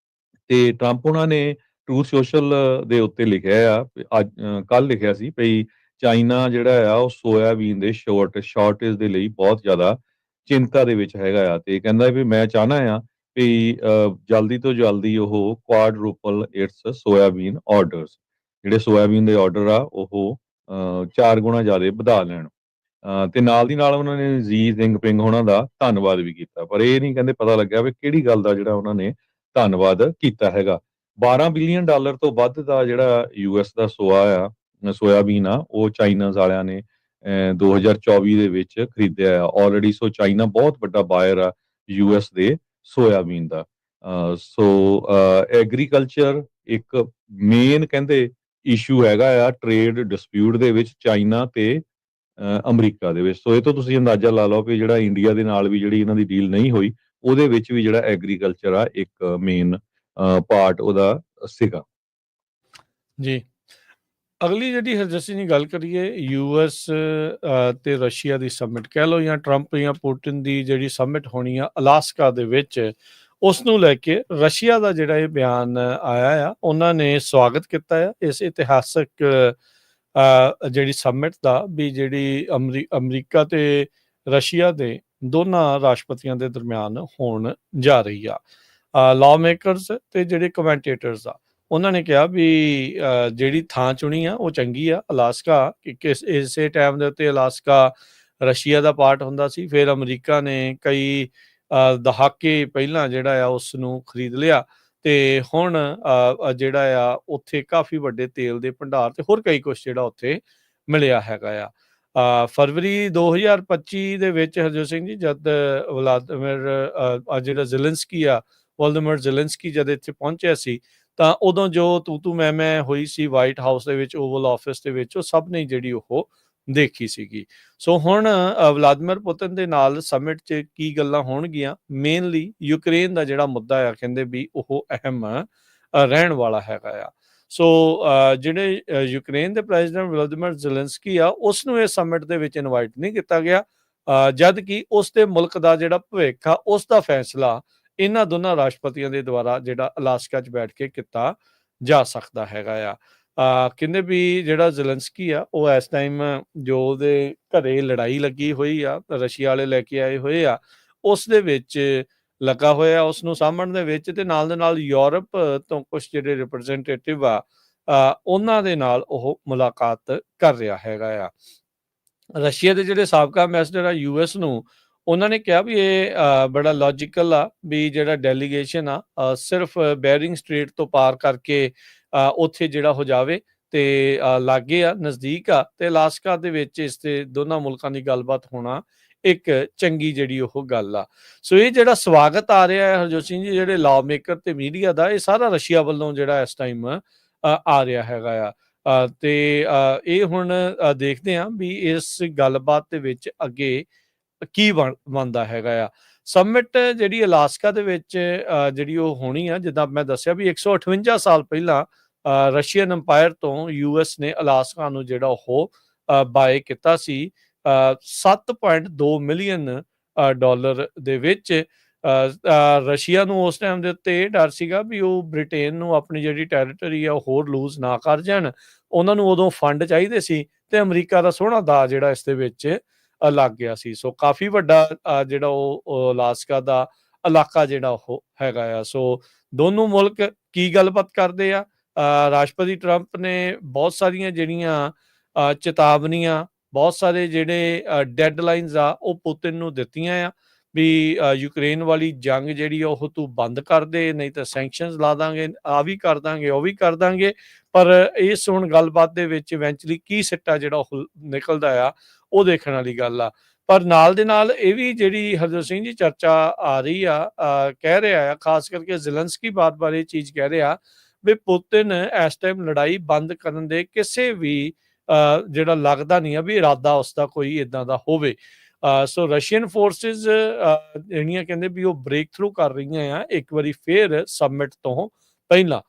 Speaker 2: ਤੇ ਟਰੰਪ ਉਹਨਾਂ ਨੇ ਟਰੂਥ ਸੋਸ਼ਲ ਦੇ ਉੱਤੇ ਲਿਖਿਆ ਆ ਅੱਜ ਕੱਲ ਲਿਖਿਆ ਸੀ ਵੀ ਚਾਈਨਾ ਜਿਹੜਾ ਆ ਉਹ ਸੋਇਆਬੀਨ ਦੇ ਸ਼ਾਰਟੇਜ ਦੇ ਲਈ ਬਹੁਤ ਜ਼ਿਆਦਾ ਚਿੰਤਾ ਦੇ ਵਿੱਚ ਹੈਗਾ ਆ, ਤੇ ਕਹਿੰਦਾ ਵੀ ਮੈਂ ਚਾਹਨਾ ਆ ਵੀ ਜਲਦੀ ਤੋਂ ਜਲਦੀ ਉਹ ਕੁਆਡਰੂਪਲ ਇਟਸ ਸੋਇਆਬੀਨ ਆਰਡਰਸ, ਜਿਹੜੇ ਸੋਇਆਬੀਨ ਦੇ ਆਰਡਰ ਆ ਉਹ 4 ਗੁਣਾ ਜ਼ਿਆਦਾ ਵਧਾ ਲੈਣ। ਤੇ ਨਾਲ ਦੀ ਨਾਲ ਉਹਨਾਂ ਨੇ ਜੀ ਜਿੰਗਪਿੰਗ ਉਹਨਾਂ ਦਾ ਧੰਨਵਾਦ ਵੀ ਕੀਤਾ, ਪਰ ਇਹ ਨਹੀਂ ਕਹਿੰਦੇ ਪਤਾ ਲੱਗਿਆ ਵੀ ਕਿਹੜੀ ਗੱਲ ਦਾ ਜਿਹੜਾ ਉਹਨਾਂ ਨੇ ਧੰਨਵਾਦ ਕੀਤਾ ਹੈਗਾ। $12 ਬਿਲੀਅਨ ਤੋਂ ਵੱਧ ਦਾ ਜਿਹੜਾ ਯੂਐਸ ਦਾ ਸੋਇਆਬੀਨ ਆ ਉਹ ਚਾਈਨਾਜ਼ ਵਾਲਿਆਂ ਨੇ 2024 ਦੇ ਵਿੱਚ ਖਰੀਦਿਆ ਆ ਆਲਰੇਡੀ। ਸੋ ਚਾਈਨਾ ਬਹੁਤ ਵੱਡਾ ਬਾਇਰ ਆ ਯੂਐਸ ਦੇ ਸੋਇਆਬੀਨ ਦਾ। ਐਗਰੀਕਲਚਰ ਇੱਕ ਮੇਨ ਕਹਿੰਦੇ ਇਸ਼ੂ ਹੈਗਾ ਆ ਟ੍ਰੇਡ ਡਿਸਪਿਊਟ ਦੇ ਵਿੱਚ ਚਾਈਨਾ ਤੇ ਅਮਰੀਕਾ ਦੇ ਵਿੱਚ। ਸੋ ਇਹ ਤੋਂ ਤੁਸੀਂ ਅੰਦਾਜ਼ਾ ਲਾ ਲਓ ਕਿ ਜਿਹੜਾ ਇੰਡੀਆ ਦੇ ਨਾਲ ਵੀ ਜਿਹੜੀ ਇਹਨਾਂ ਦੀ ਡੀਲ ਨਹੀਂ ਹੋਈ, ਉਹਦੇ ਵਿੱਚ ਵੀ ਜਿਹੜਾ ਐਗਰੀਕਲਚਰ ਆ ਇੱਕ ਮੇਨ ਪਾਰਟ ਉਹਦਾ ਸੀਗਾ।
Speaker 1: ਜੀ, ਅਗਲੀ ਜਿਹੜੀ ਹਰਜਸੀ ਦੀ ਗੱਲ ਕਰੀਏ ਯੂਐਸ ਤੇ ਰਸ਼ੀਆ ਦੀ ਸਮਿਟ ਕਹਿ ਲਓ, ਜਾਂ ਟਰੰਪ ਜਾਂ ਪੁਟਿਨ ਦੀ ਜਿਹੜੀ ਸਮਿਟ ਹੋਣੀ ਆ ਅਲਾਸਕਾ ਦੇ ਵਿੱਚ, ਉਸ ਨੂੰ ਲੈ ਕੇ ਰਸ਼ੀਆ ਦਾ ਜਿਹੜਾ ਇਹ ਬਿਆਨ ਆਇਆ ਆ, ਉਹਨਾਂ ਨੇ ਸਵਾਗਤ ਕੀਤਾ ਆ ਇਸ ਇਤਿਹਾਸਕ ਜਿਹੜੀ ਸਮਿਟ ਦਾ, ਵੀ ਜਿਹੜੀ ਅਮਰੀਕਾ ਤੇ ਰਸ਼ੀਆ ਦੇ ਦੋਨਾਂ ਰਾਸ਼ਟਰਪਤੀਆਂ ਦੇ ਦਰਮਿਆਨ ਹੋਣ ਜਾ ਰਹੀ ਆ। ਲਾਅ ਮੇਕਰਸ ਤੇ ਜਿਹੜੇ ਕਮੈਂਟੇਟਰਸ ਆ, ਉਹਨਾਂ ਨੇ ਕਿਹਾ ਵੀ ਜਿਹੜੀ ਥਾਂ ਚੁਣੀ ਆ ਉਹ ਚੰਗੀ ਆ ਅਲਾਸਕਾ, ਕਿ ਇਸੇ ਟਾਈਮ ਦੇ ਉੱਤੇ ਅਲਾਸਕਾ ਰਸ਼ੀਆ ਦਾ ਪਾਰਟ ਹੁੰਦਾ ਸੀ, ਫਿਰ ਅਮਰੀਕਾ ਨੇ ਕਈ ਦਹਾਕੇ ਪਹਿਲਾਂ ਜਿਹੜਾ ਆ ਉਸ ਨੂੰ ਖਰੀਦ ਲਿਆ, ਤੇ ਹੁਣ ਜਿਹੜਾ ਆ ਉੱਥੇ ਕਾਫੀ ਵੱਡੇ ਤੇਲ ਦੇ ਭੰਡਾਰ ਤੇ ਹੋਰ ਕਈ ਕੁਛ ਜਿਹੜਾ ਉੱਥੇ ਮਿਲਿਆ ਹੈਗਾ ਆ। ਫਰਵਰੀ 2025 ਦੇ ਵਿੱਚ ਹਰਜੋਤ ਸਿੰਘ ਜੀ, ਜਦ ਜਿਹੜਾ ਵੋਲਦੀਮਿਰ ਜ਼ੈਲੈਂਸਕੀ ਜਦ ਇੱਥੇ ਪਹੁੰਚਿਆ ਸੀ, ਤਾਂ ਉਦੋਂ ਜੋ ਤੂੰ ਮੈਂ ਹੋਈ ਸੀ ਵਾਈਟ ਹਾਊਸ ਦੇ ਵਿੱਚ, ਓਵਲ ਆਫਿਸ ਦੇ ਵਿੱਚ, ਉਹ ਸਭ ਨੇ ਜਿਹੜੀ ਉਹ ਦੇਖੀ ਸੀਗੀ। ਸੋ ਹੁਣ ਵਲਾਦੀਮਿਰ ਪੁਤਿਨ ਦੇ ਨਾਲ ਸਮਿਟ 'ਚ ਕੀ ਗੱਲਾਂ ਹੋਣਗੀਆਂ, ਮੇਨਲੀ ਯੂਕਰੇਨ ਦਾ ਜਿਹੜਾ ਮੁੱਦਾ ਆ, ਕਹਿੰਦੇ ਵੀ ਉਹ ਅਹਿਮ ਰਹਿਣ ਵਾਲਾ ਹੈਗਾ ਆ। ਸੋ ਜਿਹੜੇ ਯੂਕਰੇਨ ਦੇ ਪ੍ਰੈਜ਼ੀਡੈਂਟ ਵਲਾਦੀਮਿਰ ਜ਼ੈਲੈਂਸਕੀ ਆ, ਉਸ ਨੂੰ ਇਸ ਸਮਿਟ ਦੇ ਵਿੱਚ ਇਨਵਾਈਟ ਨਹੀਂ ਕੀਤਾ ਗਿਆ, ਜਦ ਕਿ ਉਸ ਦੇ ਮੁਲਕ ਦਾ ਜਿਹੜਾ ਭਵਿੱਖ ਆ ਉਸ ਦਾ ਫੈਸਲਾ ਇਹਨਾਂ ਦੋਨਾਂ ਰਾਸ਼ਟਰਪਤੀਆਂ ਦੇ ਦੁਆਰਾ ਜਿਹੜਾ ਅਲਾਸਕਾ 'ਚ ਬੈਠ ਕੇ ਕੀਤਾ ਜਾ ਸਕਦਾ ਹੈਗਾ ਆ। ਕਹਿੰਦੇ ਵੀ ਜਿਹੜਾ ਜ਼ੈਲੈਂਸਕੀ ਆ ਉਹ ਇਸ ਟਾਈਮ ਜੋ ਉਹਦੇ ਘਰੇ ਲੜਾਈ ਲੱਗੀ ਹੋਈ ਆ, ਰਸ਼ੀਆ ਵਾਲੇ ਲੈ ਕੇ ਆਏ ਹੋਏ ਆ, ਉਸ ਦੇ ਵਿੱਚ ਲੱਗਾ ਹੋਇਆ, ਉਸ ਨੂੰ ਸਾਂਭਣ ਦੇ ਵਿੱਚ, ਤੇ ਨਾਲ ਦੇ ਨਾਲ ਯੂਰਪ ਤੋਂ ਕੁਛ ਜਿਹੜੇ ਰਿਪਰੈਜ਼ੈਂਟੇਟਿਵ ਆ ਉਹਨਾਂ ਦੇ ਨਾਲ ਉਹ ਮੁਲਾਕਾਤ ਕਰ ਰਿਹਾ ਹੈਗਾ ਆ। ਰਸ਼ੀਆ ਦੇ ਜਿਹੜੇ ਸਾਬਕਾ ਐਂਬੈਸਡਰ ਆ ਯੂਐਸ ਨੂੰ, ਉਹਨਾਂ ਨੇ ਕਿਹਾ ਵੀ ਇਹ ਬੜਾ ਲੌਜੀਕਲ ਆ ਵੀ ਜਿਹੜਾ ਡੈਲੀਗੇਸ਼ਨ ਆ ਸਿਰਫ ਬੈਰਿੰਗ ਸਟ੍ਰੇਟ ਤੋਂ ਪਾਰ ਕਰਕੇ ਉੱਥੇ ਜਿਹੜਾ ਹੋ ਜਾਵੇ, ਤੇ ਲਾਗੇ ਆ, ਨਜ਼ਦੀਕ ਆ, ਤੇ ਅਲਾਸਕਾ ਦੇ ਵਿੱਚ ਇਸ ਤੇ ਦੋਨਾਂ ਮੁਲਕਾਂ ਦੀ ਗੱਲਬਾਤ ਹੋਣਾ ਇੱਕ ਚੰਗੀ ਜਿਹੜੀ ਉਹ ਗੱਲ ਆ। ਸੋ ਇਹ ਜਿਹੜਾ ਸਵਾਗਤ ਆ ਰਿਹਾ ਹੈ ਹਰਜੋਤ ਸਿੰਘ ਜੀ, ਜਿਹੜੇ ਲਾਅ ਮੇਕਰ ਤੇ ਮੀਡੀਆ ਦਾ, ਇਹ ਸਾਰਾ ਰਸ਼ੀਆ ਵੱਲੋਂ ਜਿਹੜਾ ਇਸ ਟਾਈਮ ਆ ਰਿਹਾ ਹੈਗਾ ਆ। ਤੇ ਇਹ ਹੁਣ ਦੇਖਦੇ ਹਾਂ ਵੀ ਇਸ ਗੱਲਬਾਤ ਦੇ ਵਿੱਚ ਅੱਗੇ ਕੀ ਬਣਦਾ ਹੈਗਾ ਆ। ਸਮਿਟ ਜਿਹੜੀ ਅਲਾਸਕਾ ਦੇ ਵਿੱਚ ਜਿਹੜੀ ਉਹ ਹੋਣੀ ਆ, ਜਿੱਦਾਂ ਮੈਂ ਦੱਸਿਆ ਵੀ 158 ਸਾਲ ਪਹਿਲਾਂ ਰਸ਼ੀਅਨ ਅੰਪਾਇਰ ਤੋਂ ਯੂਐਸ ਨੇ ਅਲਾਸਕਾ ਨੂੰ ਜਿਹੜਾ ਉਹ ਬਾਏ ਕੀਤਾ ਸੀ $7.2 ਮਿਲੀਅਨ ਦੇ ਵਿੱਚ। ਰਸ਼ੀਆ ਨੂੰ ਉਸ ਟਾਈਮ ਦੇ ਉੱਤੇ ਇਹ ਡਰ ਸੀਗਾ ਵੀ ਉਹ ਬ੍ਰਿਟੇਨ ਨੂੰ ਆਪਣੀ ਜਿਹੜੀ ਟੈਰੀਟਰੀ ਆ ਉਹ ਹੋਰ ਲੂਜ਼ ਨਾ ਕਰ ਜਾਣ। ਉਹਨਾਂ ਨੂੰ ਉਦੋਂ ਫੰਡ ਚਾਹੀਦੇ ਸੀ ਤੇ ਅਮਰੀਕਾ ਦਾ ਸੋਹਣਾ ਦਾਅ ਜਿਹੜਾ ਇਸ ਦੇ ਵਿੱਚ ਲੱਗ ਗਿਆ ਸੀ। ਸੋ ਕਾਫੀ ਵੱਡਾ ਜਿਹੜਾ ਉਹ ਅਲਾਸਕਾ ਦਾ ਇਲਾਕਾ ਜਿਹੜਾ ਉਹ ਹੈਗਾ ਆ। ਸੋ ਦੋਨੋਂ ਮੁਲਕ ਕੀ ਗੱਲਬਾਤ ਕਰਦੇ ਆ? ਰਾਸ਼ਟਰਪਤੀ ਟਰੰਪ ਨੇ ਬਹੁਤ ਸਾਰੀਆਂ ਜਿਹੜੀਆਂ ਚੇਤਾਵਨੀਆਂ, ਬਹੁਤ ਸਾਰੇ ਜਿਹੜੇ ਡੈਡਲਾਈਨਸ ਆ ਉਹ ਪੁਤਿਨ ਨੂੰ ਦਿੱਤੀਆਂ ਆ ਵੀ ਯੂਕਰੇਨ ਵਾਲੀ ਜੰਗ ਜਿਹੜੀ ਆ ਉਹ ਤੂੰ ਬੰਦ ਕਰ ਦੇ, ਨਹੀਂ ਤਾਂ ਸੈਂਕਸ਼ਨਸ ਲਾ ਦਾਂਗੇ, ਆ ਵੀ ਕਰ ਦਾਂਗੇ, ਉਹ ਵੀ ਕਰ ਦਾਂਗੇ। ਪਰ ਇਸ ਹੁਣ ਗੱਲਬਾਤ ਦੇ ਵਿੱਚ ਇਵੈਂਚੁਅਲੀ ਕੀ ਸਿੱਟਾ ਜਿਹੜਾ ਉਹ ਨਿਕਲਦਾ ਆ, ਉਹ ਦੇਖਣ ਵਾਲੀ ਗੱਲ ਆ। ਪਰ ਨਾਲ ਦੇ ਨਾਲ ਇਹ ਵੀ ਜਿਹੜੀ ਹਰਜੋਤ ਸਿੰਘ ਜੀ ਚਰਚਾ ਆ ਰਹੀ ਆ, ਕਹਿ ਰਿਹਾ ਆ, ਖਾਸ ਕਰਕੇ ਜ਼ੇਲੈਂਸਕੀ ਬਾਰ-ਬਾਰ ਇਹ ਚੀਜ਼ ਕਹਿ ਰਿਹਾ ਵੀ ਪੁਤਿਨ ਇਸ ਟਾਈਮ ਲੜਾਈ ਬੰਦ ਕਰਨ ਦੇ ਕਿਸੇ ਵੀ ਜਿਹੜਾ ਲੱਗਦਾ ਨਹੀਂ ਆ ਵੀ ਇਰਾਦਾ ਉਸਦਾ ਕੋਈ ਇਦਾਂ ਦਾ ਹੋਵੇ। ਸੋ ਰਸ਼ੀਅਨ ਫੋਰਸਿਸ ਜਿਹੜੀਆਂ ਕਹਿੰਦੇ ਵੀ ਉਹ ਬ੍ਰੇਕ ਥਰੂ ਕਰ ਰਹੀਆਂ ਆ ਇੱਕ ਵਾਰੀ ਫੇਰ ਸਮਿਟ ਤੋਂ ਪਹਿਲਾਂ।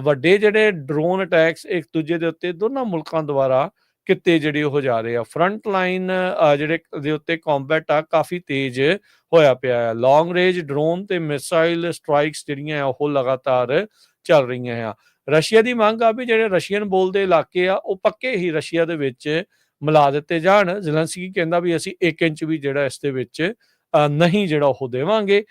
Speaker 1: ਵੱਡੇ ਜਿਹੜੇ ਡਰੋਨ ਅਟੈਕਸ ਇੱਕ ਦੂਜੇ ਦੇ ਉੱਤੇ ਦੋਨਾਂ ਮੁਲਕਾਂ ਦੁਆਰਾ ਕਿਤੇ ਜਿਹੜੇ ਉਹ ਜਾ ਰਹੇ ਆ। ਫਰੰਟ ਲਾਈਨ ਜਿਹੜੇ ਦੇ ਉੱਤੇ ਕੰਬੈਟ ਆ ਕਾਫੀ ਤੇਜ਼ ਹੋਇਆ ਪਿਆ ਆ। ਲੌਂਗ ਰੇਂਜ ਡਰੋਨ ਤੇ ਮਿਸਾਈਲ ਸਟ੍ਰਾਈਕਸ ਜਿਹੜੀਆਂ ਉਹ ਲਗਾਤਾਰ ਚੱਲ ਰਹੀਆਂ ਆ। ਰਸ਼ੀਆ ਦੀ ਮੰਗ ਆ ਵੀ ਜਿਹੜੇ ਰਸ਼ੀਅਨ ਬੋਲਦੇ ਇਲਾਕੇ ਆ ਉਹ ਪੱਕੇ ਹੀ ਰਸ਼ੀਆ ਦੇ ਵਿੱਚ ਮਿਲਾ ਦਿੱਤੇ ਜਾਣ। ਜ਼ੇਲੈਂਸਕੀ ਕਹਿੰਦਾ ਵੀ ਅਸੀਂ 1 ਇੰਚ ਵੀ ਜਿਹੜਾ ਇਸ ਦੇ ਵਿੱਚ ਨਹੀਂ ਜਿਹੜਾ ਉਹ ਦੇਵਾਂਗੇ।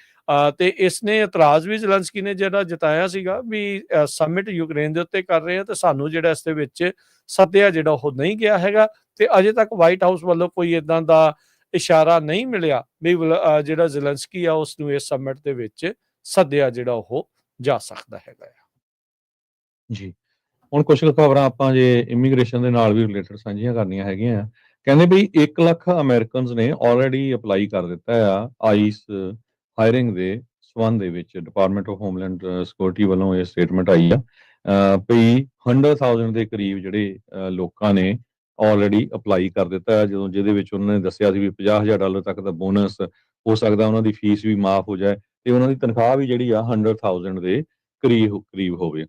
Speaker 1: ਤੇ ਇਸ ਨੇ ਇਤਰਾਜ਼ ਵੀ ਜ਼ੇਲੈਂਸਕੀ ਨੇ ਜਿਹੜਾ ਜਤਾਇਆ ਸੀਗਾ ਵੀ ਸਮਿਟ ਯੂਕਰੇਨ ਦੇ ਉੱਤੇ ਕਰ ਰਹੇ ਆ ਤੇ ਸਾਨੂੰ ਜਿਹੜਾ ਇਸ ਦੇ ਵਿੱਚ ਸੱਦਿਆ ਜਿਹੜਾ ਉਹ ਨਹੀਂ ਗਿਆ ਹੈਗਾ। ਤੇ ਅਜੇ ਤੱਕ ਵਾਈਟ ਹਾਊਸ ਵੱਲੋਂ ਕੋਈ ਇਦਾਂ ਦਾ ਇਸ਼ਾਰਾ ਨਹੀਂ ਮਿਲਿਆ ਵੀ ਜਿਹੜਾ ਜ਼ੇਲੈਂਸਕੀ ਆ ਉਸ ਨੂੰ ਇਸ ਸਮਿਟ ਦੇ ਵਿੱਚ ਸੱਦਿਆ ਜਿਹੜਾ ਉਹ ਜਾ ਸਕਦਾ ਹੈਗਾ ਆ।
Speaker 2: ਜੀ। ਹੁਣ ਕੁਛ ਕੁ ਖਬਰਾਂ ਆਪਾਂ ਜੇ ਇਮੀਗ੍ਰੇਸ਼ਨ ਦੇ ਨਾਲ ਵੀ ਰਿਲੇਟਡ ਸਾਂਝੀਆਂ ਕਰਨੀਆਂ ਹੈਗੀਆਂ ਆ। ਕਹਿੰਦੇ ਬਈ 1 ਲੱਖ ਅਮਰੀਕਨਸ ਨੇ ਆਲਰੇਡੀ ਅਪਲਾਈ ਕਰ ਦਿੱਤਾ ਆ ਆਈਸ ਹਾਇਰਿੰਗ ਦੇ ਸੰਬੰਧ ਦੇ ਵਿੱਚ। ਡਿਪਾਰਟਮੈਂਟ ਆਫ ਹੋਮਲੈਂਡ ਸਿਕਿਉਰਿਟੀ ਵੱਲੋਂ ਇਹ ਸਟੇਟਮੈਂਟ ਆਈ ਆ ਬਈ 100,000 ਦੇ ਕਰੀਬ ਜਿਹੜੇ ਲੋਕਾਂ ਨੇ ਆਲਰੇਡੀ ਅਪਲਾਈ ਕਰ ਦਿੱਤਾ, ਜਦੋਂ ਜਿਹਦੇ ਵਿੱਚ ਉਹਨਾਂ ਨੇ ਦੱਸਿਆ ਸੀ ਵੀ $50,000 ਤੱਕ ਦਾ ਬੋਨਸ ਹੋ ਸਕਦਾ, ਉਹਨਾਂ ਦੀ ਫੀਸ ਵੀ ਮਾਫ ਹੋ ਜਾਏ ਤੇ ਉਹਨਾਂ ਦੀ ਤਨਖਾਹ ਵੀ ਜਿਹੜੀ ਆ 100,000 ਦੇ ਕਰੀਬ ਹੋਵੇ।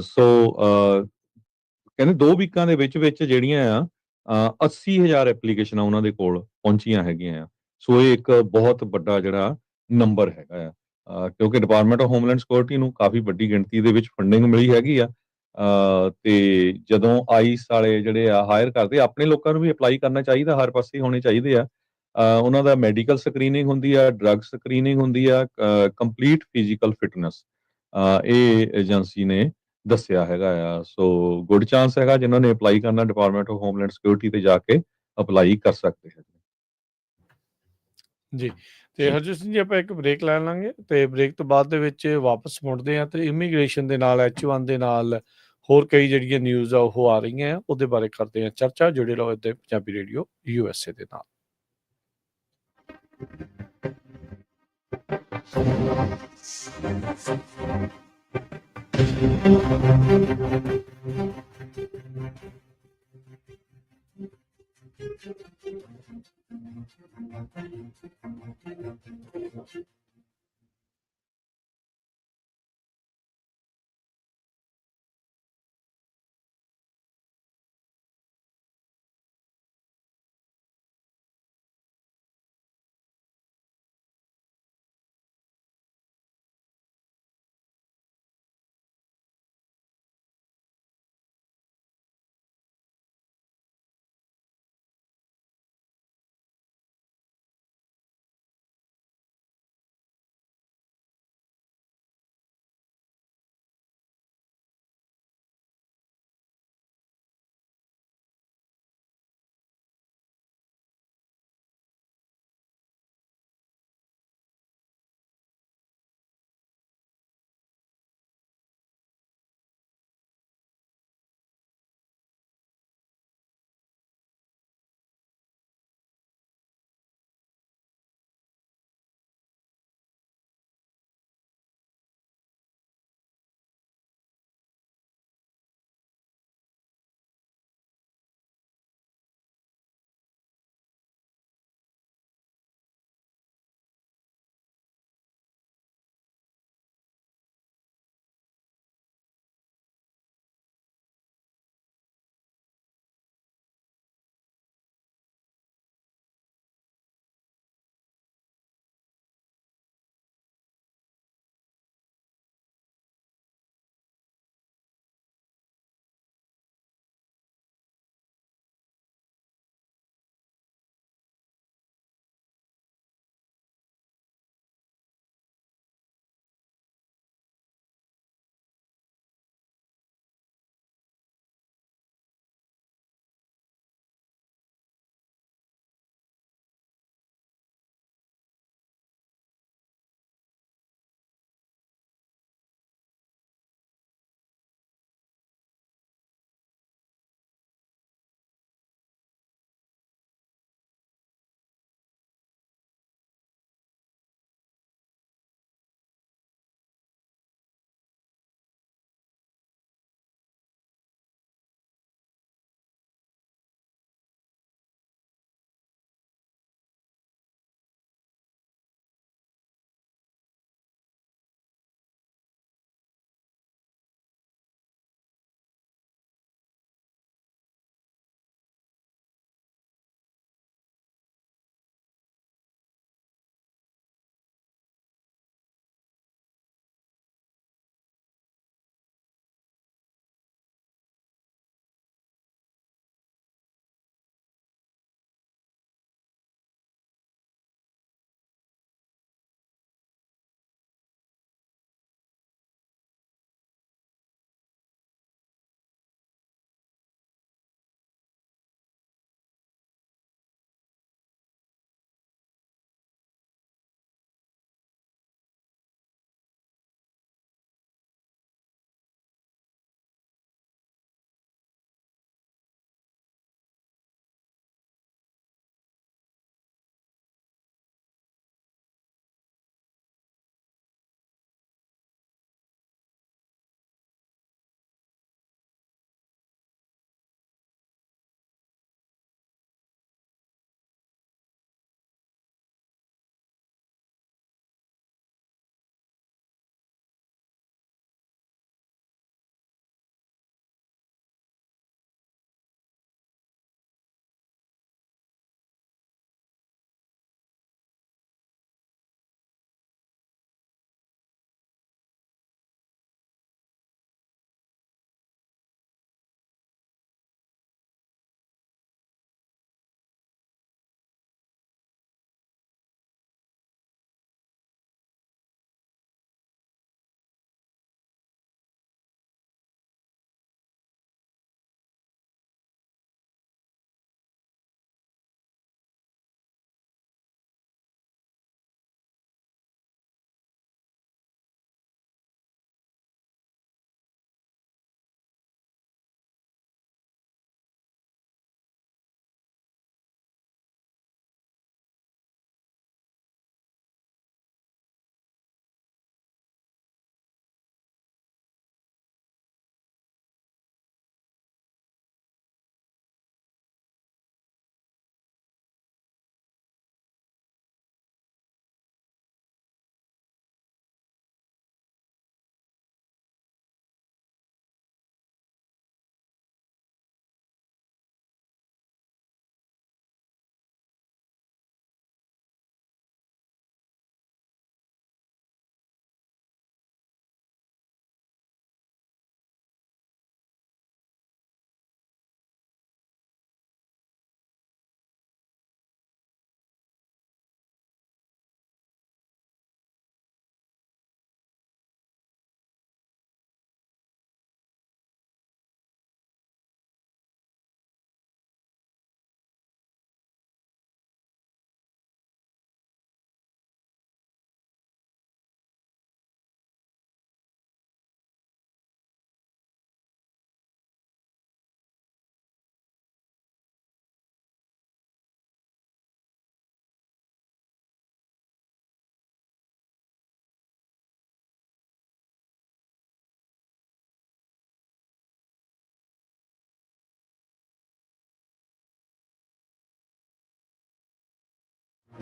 Speaker 2: ਸੋ ਕਹਿੰਦੇ 2 ਵੀਕਾਂ ਦੇ ਵਿੱਚ ਜਿਹੜੀਆਂ ਆ 80,000 ਐਪਲੀਕੇਸ਼ਨਾਂ ਉਹਨਾਂ ਦੇ ਕੋਲ ਪਹੁੰਚੀਆਂ ਹੈਗੀਆਂ ਆ। ਸੋ ਇਹ ਇੱਕ ਬਹੁਤ ਵੱਡਾ ਜਿਹੜਾ ਨੰਬਰ ਹੈਗਾ ਆ। ਕਿਉਂਕਿ ਡਿਪਾਰਟਮੈਂਟ ਆਫ ਹੋਮਲੈਂਡ ਸਿਕਿਉਰਿਟੀ ਨੂੰ ਕਾਫੀ ਵੱਡੀ ਗਿਣਤੀ ਦੇ ਵਿੱਚ ਫੰਡਿੰਗ ਮਿਲੀ ਹੈਗੀ ਆ। ਤੇ ਜਦੋਂ ਆਈਸ ਵਾਲੇ ਜਿਹੜੇ ਆ ਹਾਇਰ ਕਰਦੇ, ਆਪਣੇ ਲੋਕਾਂ ਨੂੰ ਵੀ ਅਪਲਾਈ ਕਰਨਾ ਚਾਹੀਦਾ, ਹਰ ਪਾਸੇ ਹੋਣੇ ਚਾਹੀਦੇ ਆ। ਉਹਨਾਂ ਦਾ ਮੈਡੀਕਲ ਸਕਰੀਨਿੰਗ ਹੁੰਦੀ ਆ, ਡਰੱਗ ਸਕਰੀਨਿੰਗ ਹੁੰਦੀ ਆ, ਕੰਪਲੀਟ ਫਿਜ਼ੀਕਲ ਫਿਟਨੈਸ ਇਹ ਏਜੰਸੀ ਨੇ ਦੱਸਿਆ ਹੈਗਾ ਆ। ਸੋ ਗੁੱਡ ਚਾਂਸ ਹੈਗਾ ਜਿਨ੍ਹਾਂ ਨੇ ਅਪਲਾਈ ਕਰਨਾ ਡਿਪਾਰਟਮੈਂਟ ਆਫ ਹੋਮਲੈਂਡ ਸਿਕਿਉਰਿਟੀ ਤੇ ਜਾ ਕੇ ਅਪਲਾਈ ਕਰ ਸਕਦੇ ਹੈ।
Speaker 1: ਜੀ। ਤੇ
Speaker 2: ਜੀ
Speaker 1: ਹਰਜੀਤ ਸਿੰਘ ਜੀ ਆਪਾਂ ਇੱਕ ਬ੍ਰੇਕ ਲੈ ਲਾਂਗੇ ਤੇ ਬ੍ਰੇਕ ਤੋਂ ਬਾਅਦ ਦੇ ਵਿੱਚ ਵਾਪਸ ਮੁੜਦੇ ਆ ਤੇ ਇਮੀਗ੍ਰੇਸ਼ਨ ਦੇ ਨਾਲ H1 ਦੇ ਨਾਲ ਹੋਰ ਕਈ ਜਿਹੜੀਆਂ ਨਿਊਜ਼ ਆ ਉਹ ਆ ਰਹੀਆਂ ਆ, ਉਹਦੇ ਬਾਰੇ ਕਰਦੇ ਆ ਚਰਚਾ। ਜੁੜੇ ਰਹੋ ਇੱਥੇ ਪੰਜਾਬੀ ਰੇਡੀਓ USA ਦੇ ਨਾਲ।